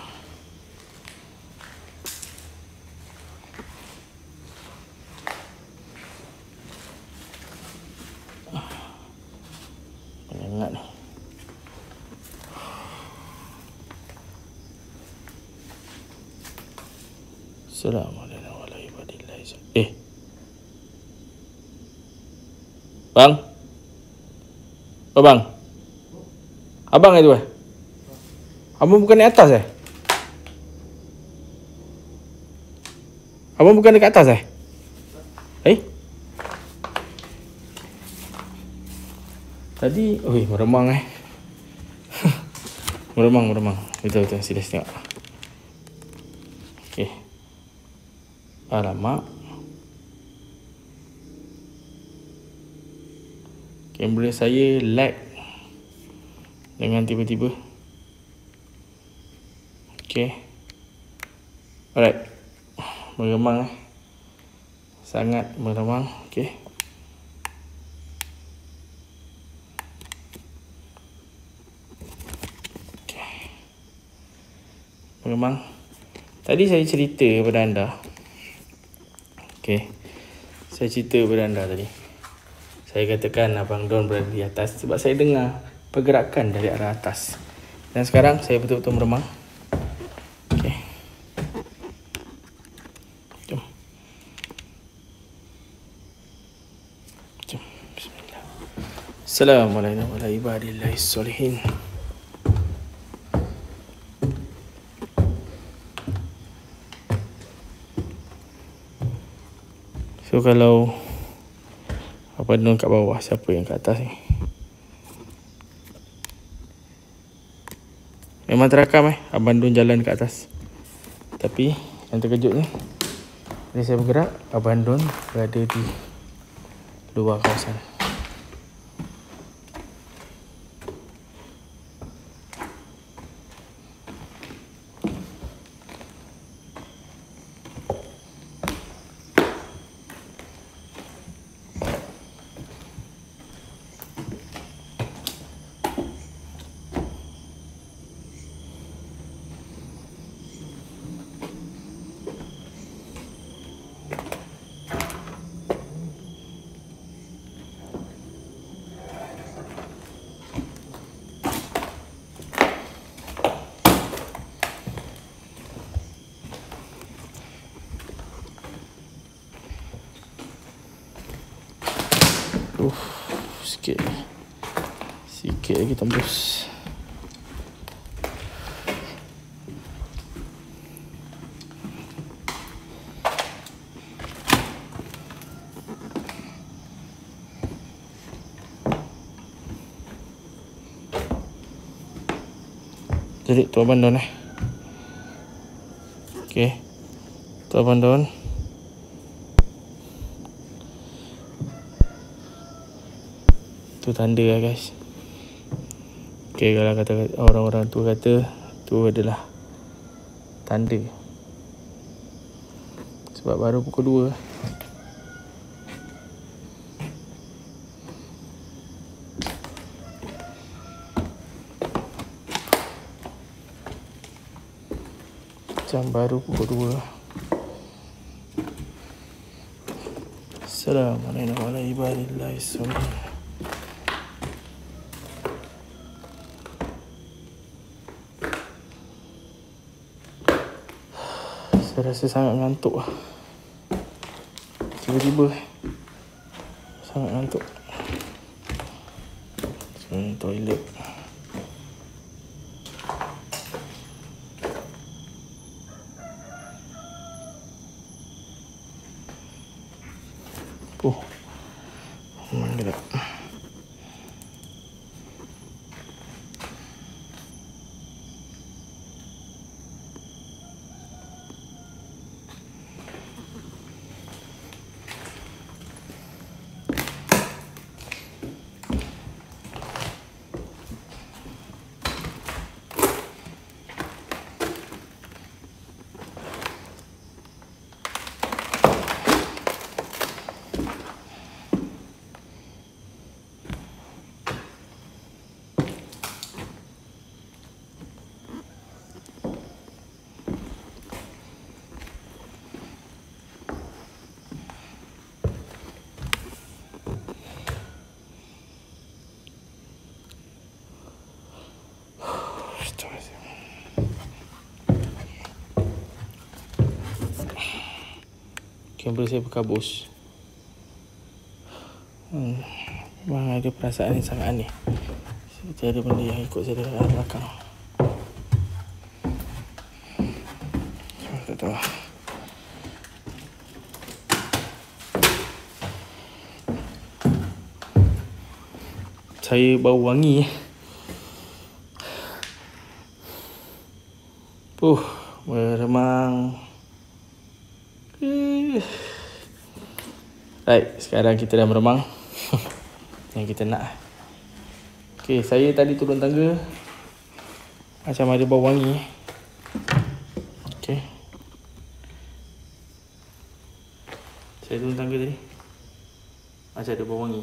Hangat ni. Assalamualaikum. Bang? Oh bang? Abang itu Abang bukan di atas Abang bukan dekat atas Tadi, meremang meremang. Betul, sila tengok. Okey. Alamak. Kamera saya lag dengan tiba-tiba. Okey. Alright. Meremang sangat meremang. Okey. Meremang. Tadi saya cerita kepada anda. Okey. Saya cerita kepada anda tadi. Saya katakan Abang Don berada di atas sebab saya dengar pergerakan dari arah atas. Dan sekarang saya betul-betul meremang. Okey. Jom. Bismillah. Assalamualaikum warahmatullahi wabarakatuh. So kalau Abang Don kat bawah, siapa yang kat atas ni? Memang terakam Abang Don jalan kat atas. Tapi yang terkejut ni, bila saya bergerak, Abang Don berada di luar kawasan. Sikit lagi tembus. Jadi tu abandon okey, tu abandon. Tu tanda lah guys. Okey, kalau kata orang-orang tu kata tu adalah tanda. Sebab baru pukul 2. Jam baru pukul 2. Assalamualaikum warahmatullahi wabarakatuh. Saya rasa sangat ngantuk lah. Tiba-tiba sangat ngantuk. Sekarang toilet. Mana tak? Kamera saya berkabus. Memang ada perasaan yang sangat aneh. Seperti ada benda yang ikut saya dari arah belakang. Tak tahu. Saya bau wangi. Meremang. Right, sekarang kita dah meremang. Yang kita nak. Okay, saya tadi turun tangga macam ada bau wangi. Okay, saya turun tangga tadi macam ada bau wangi.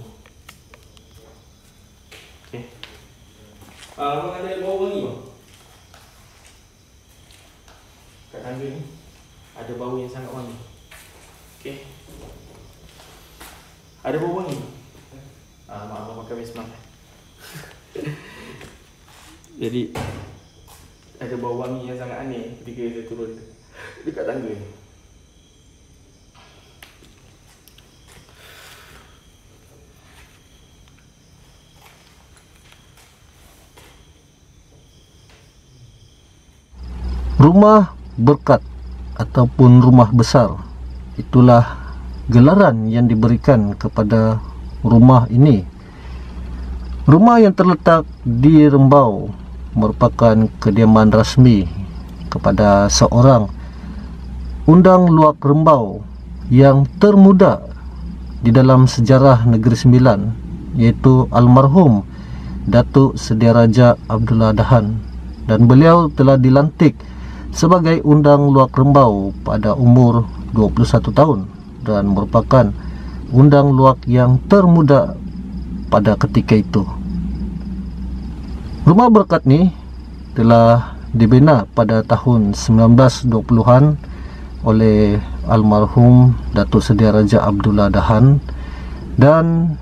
Okay, abang ada bau wangi bang? Kat tangga ni ada bau yang sangat wangi. Okay, ada bau wangi. Mak abang pakai Wismang. Jadi ada bau wangi yang sangat aneh ketika saya turun dekat tangga ni. Rumah berkat ataupun rumah besar, itulah gelaran yang diberikan kepada rumah ini. Rumah yang terletak di Rembau merupakan kediaman rasmi kepada seorang undang luak Rembau yang termuda di dalam sejarah Negeri Sembilan, iaitu almarhum Datuk Sedia Raja Abdullah Dahan, dan beliau telah dilantik sebagai undang luak Rembau pada umur 21 tahun dan merupakan undang luak yang termuda pada ketika itu. Rumah berkat ni telah dibina pada tahun 1920-an oleh almarhum Datuk Sedia Raja Abdullah Dahan, dan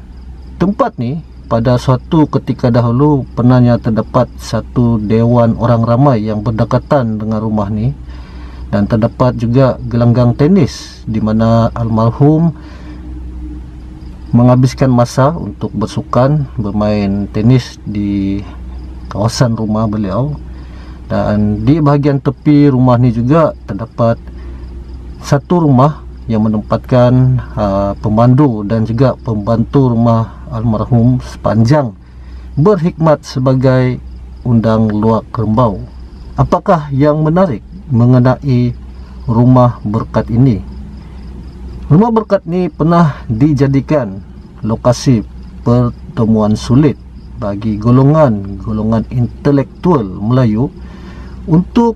tempat ni pada suatu ketika dahulu pernahnya terdapat satu dewan orang ramai yang berdekatan dengan rumah ni, dan terdapat juga gelanggang tenis di mana almarhum menghabiskan masa untuk bersukan bermain tenis di kawasan rumah beliau. Dan di bahagian tepi rumah ni juga terdapat satu rumah yang menempatkan pemandu dan juga pembantu rumah almarhum sepanjang berkhidmat sebagai undang luak Rembau. Apakah yang menarik mengenai rumah berkat ini? Rumah berkat ini pernah dijadikan lokasi pertemuan sulit bagi golongan intelektual Melayu untuk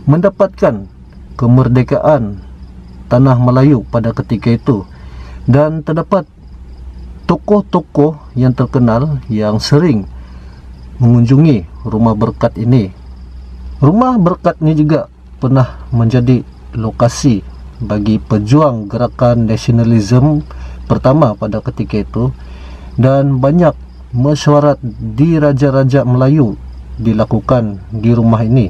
mendapatkan kemerdekaan tanah Melayu pada ketika itu, dan terdapat tokoh-tokoh yang terkenal yang sering mengunjungi rumah berkat ini. Rumah berkat ini juga pernah menjadi lokasi bagi pejuang gerakan nasionalisme pertama pada ketika itu, dan banyak mesyuarat di raja-raja Melayu dilakukan di rumah ini.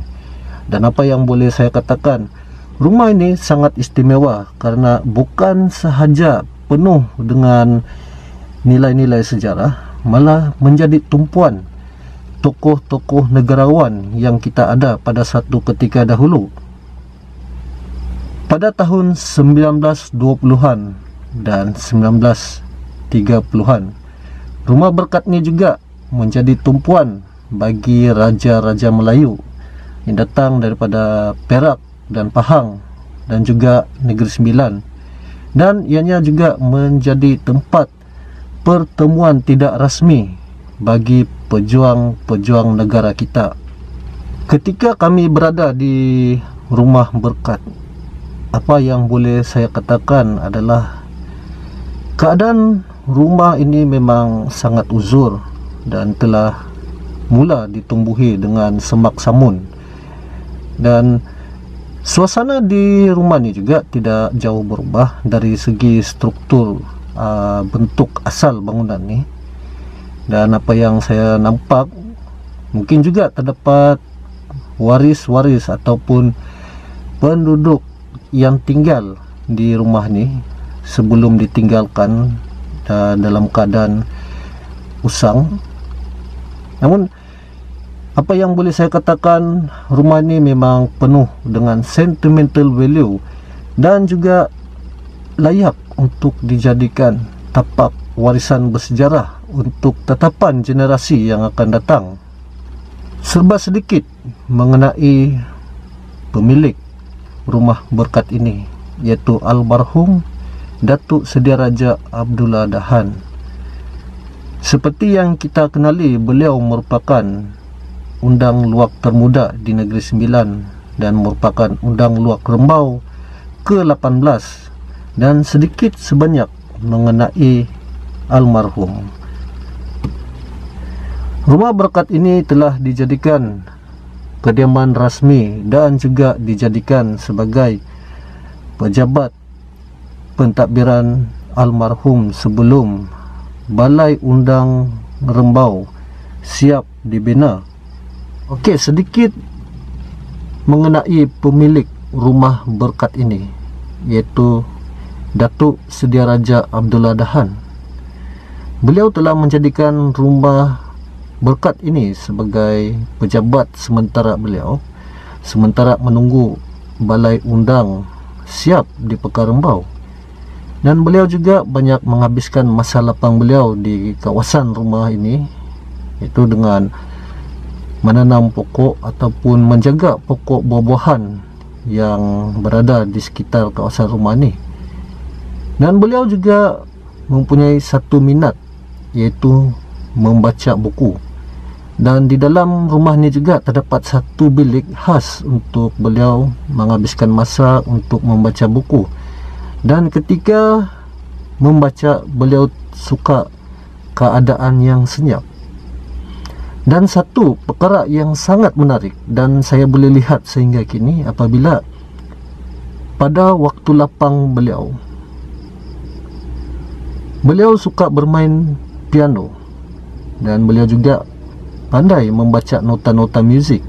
Dan apa yang boleh saya katakan, rumah ini sangat istimewa karena bukan sahaja penuh dengan nilai-nilai sejarah, malah menjadi tumpuan tokoh-tokoh negarawan yang kita ada pada satu ketika dahulu. Pada tahun 1920-an dan 1930-an, rumah berkat ini juga menjadi tumpuan bagi raja-raja Melayu yang datang daripada Perak dan Pahang dan juga Negeri Sembilan, dan ianya juga menjadi tempat pertemuan tidak rasmi bagi pejuang-pejuang negara kita. Ketika kami berada di rumah berkat, apa yang boleh saya katakan adalah keadaan rumah ini memang sangat uzur dan telah mula ditumbuhi dengan semak samun, dan suasana di rumah ini juga tidak jauh berubah dari segi struktur bentuk asal bangunan ini. Dan apa yang saya nampak, mungkin juga terdapat waris-waris ataupun penduduk yang tinggal di rumah ini sebelum ditinggalkan dalam keadaan usang. Namun apa yang boleh saya katakan, rumah ini memang penuh dengan sentimental value dan juga layak untuk dijadikan tapak warisan bersejarah untuk tatapan generasi yang akan datang. Serba sedikit mengenai pemilik rumah berkat ini, yaitu almarhum Datuk Sedia Raja Abdullah Dahan. Seperti yang kita kenali, beliau merupakan undang luak termuda di Negeri Sembilan dan merupakan undang luak Rembau ke-18. Dan sedikit sebanyak mengenai almarhum. Rumah berkat ini telah dijadikan kediaman rasmi dan juga dijadikan sebagai pejabat pentadbiran almarhum sebelum Balai Undang Rembau siap dibina. Okey, sedikit mengenai pemilik rumah berkat ini, iaitu Datuk Sedia Raja Abdullah Dahan. Beliau telah menjadikan rumah berkat ini sebagai pejabat sementara beliau, sementara menunggu Balai Undang siap di Pekar Rembau. Dan beliau juga banyak menghabiskan masa lapang beliau di kawasan rumah ini, iaitu dengan menanam pokok ataupun menjaga pokok buah-buahan yang berada di sekitar kawasan rumah ini. Dan beliau juga mempunyai satu minat, iaitu membaca buku. Dan di dalam rumah ini juga terdapat satu bilik khas untuk beliau menghabiskan masa untuk membaca buku. Dan ketika membaca, beliau suka keadaan yang senyap. Dan satu perkara yang sangat menarik dan saya boleh lihat sehingga kini, apabila pada waktu lapang beliau suka bermain piano, dan beliau juga pandai membaca nota-nota muzik,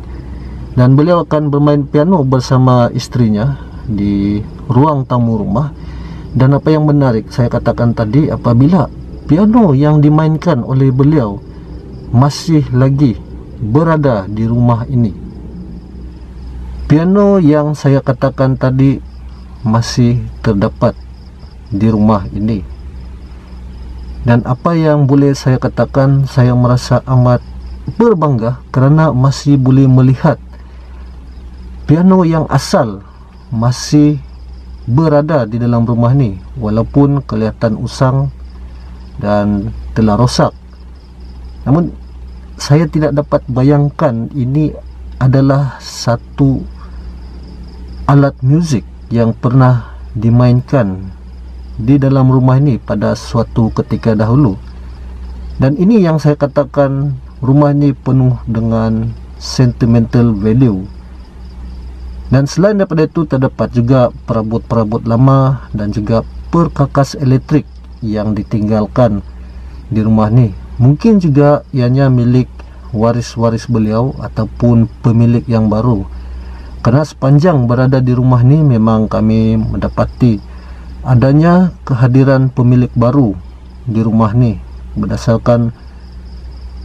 dan beliau akan bermain piano bersama istrinya di ruang tamu rumah. Dan apa yang menarik saya katakan tadi, apabila piano yang dimainkan oleh beliau masih lagi berada di rumah ini. Piano yang saya katakan tadi masih terdapat di rumah ini. Dan apa yang boleh saya katakan, saya merasa amat berbangga kerana masih boleh melihat piano yang asal masih berada di dalam rumah ni, walaupun kelihatan usang dan telah rosak. Namun saya tidak dapat bayangkan ini adalah satu alat muzik yang pernah dimainkan di dalam rumah ini pada suatu ketika dahulu. Dan ini yang saya katakan, rumah ini penuh dengan sentimental value. Dan selain daripada itu, terdapat juga perabot-perabot lama dan juga perkakas elektrik yang ditinggalkan di rumah ni. Mungkin juga ianya milik waris-waris beliau ataupun pemilik yang baru. Kerana sepanjang berada di rumah ni, memang kami mendapati adanya kehadiran pemilik baru di rumah ni berdasarkan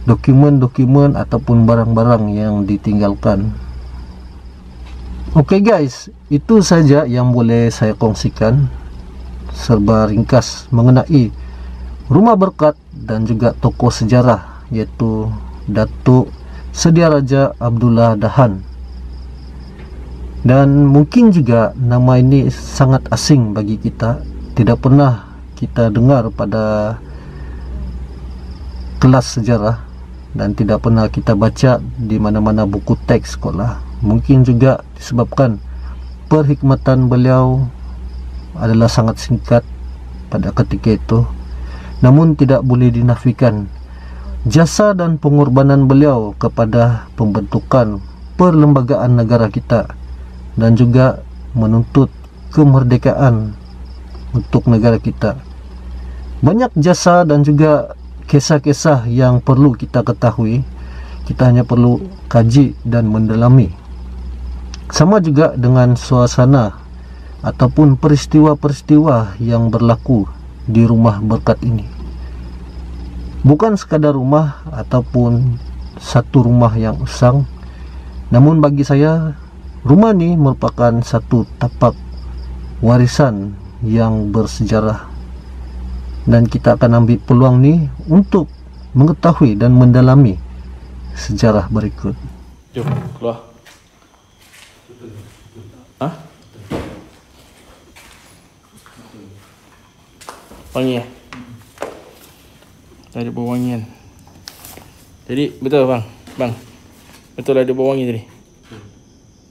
dokumen-dokumen ataupun barang-barang yang ditinggalkan. Okey guys, itu saja yang boleh saya kongsikan serba ringkas mengenai Rumah Berkat dan juga tokoh sejarah, iaitu Datuk Sediaraja Abdullah Dahan. Dan mungkin juga nama ini sangat asing bagi kita, tidak pernah kita dengar pada kelas sejarah dan tidak pernah kita baca di mana-mana buku teks sekolah. Mungkin juga disebabkan perkhidmatan beliau adalah sangat singkat pada ketika itu. Namun tidak boleh dinafikan jasa dan pengorbanan beliau kepada pembentukan perlembagaan negara kita dan juga menuntut kemerdekaan untuk negara kita. Banyak jasa dan juga kisah-kisah yang perlu kita ketahui. Kita hanya perlu kaji dan mendalami. Sama juga dengan suasana ataupun peristiwa-peristiwa yang berlaku di Rumah Berkat ini. Bukan sekadar rumah ataupun satu rumah yang usang, namun bagi saya rumah ini merupakan satu tapak warisan yang bersejarah. Dan kita akan ambil peluang ni untuk mengetahui dan mendalami sejarah berikut. Jom keluar. Hah? Wangi ya? Ada bau wangi kan? Jadi betul bang? Bang, betul ada bau wangi tadi?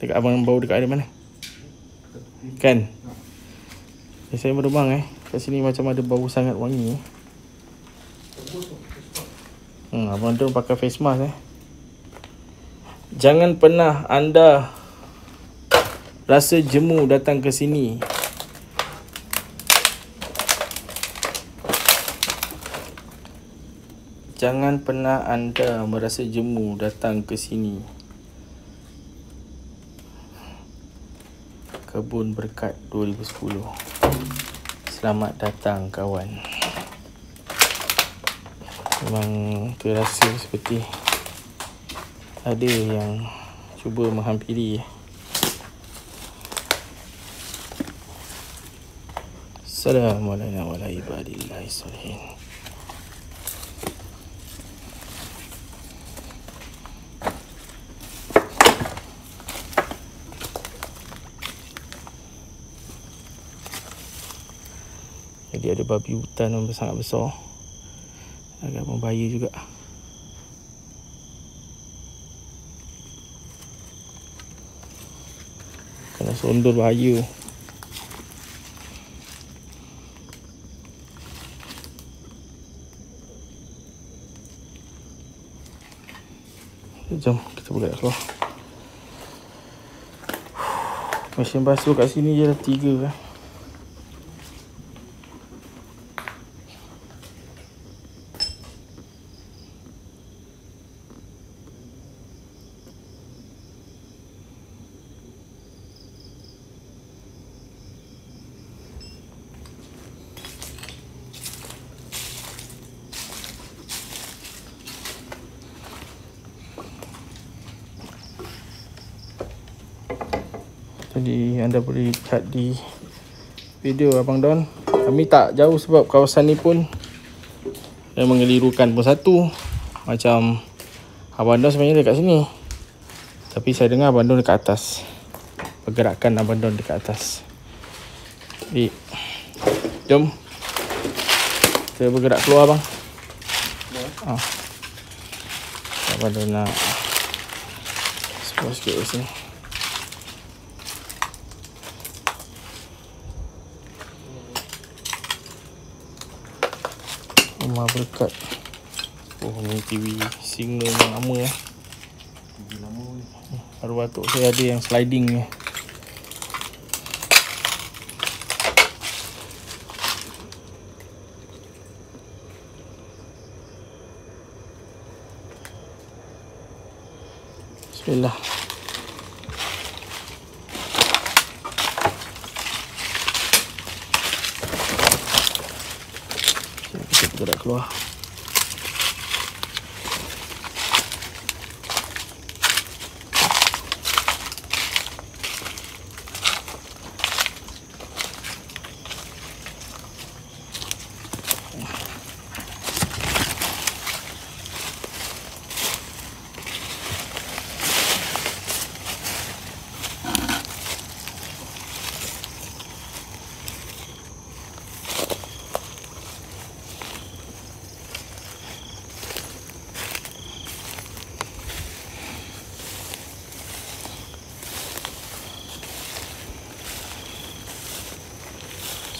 Dekat abang bau dekat ada mana? Kan? Saya baru bang kat sini macam ada bau sangat wangi. Abang tu pakai face mask Jangan pernah anda rasa jemu datang ke sini. Jangan pernah anda merasa jemu datang ke sini. Kebun Berkat 2010. Selamat datang kawan. Memang terasa seperti ada yang cuba menghampiri. Assalamualaikum warahmatullahi wabarakatuh. Jadi ada babi hutan yang sangat besar, agak berbahaya juga. Kena sondol bahaya. Jom kita bergerak keluar. Mesin basuh kat sini je dah 3 kan. Jadi anda boleh lihat di video Abang Don, kami tak jauh sebab kawasan ni pun yang mengelirukan pun satu. Macam Abang Don sebenarnya dekat sini, tapi saya dengar Abang Don dekat atas. pergerakan abandon dekat atas. Jadi jom kita bergerak keluar bang. Abandon nak explore sikit kat sini. Rumah Berkat. Oh, ni TV single yang lama TV lama ni. Baru batuk saya ada yang sliding ni. Bismillah. Kita bergerak keluar.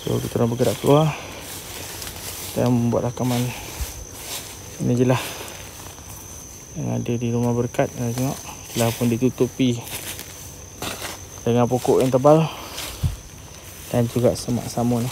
So kita orang bergerak keluar dan membuat rakaman ini je lah yang ada di Rumah Berkat. Tengok telah pun ditutupi dengan pokok yang tebal dan juga semak samun.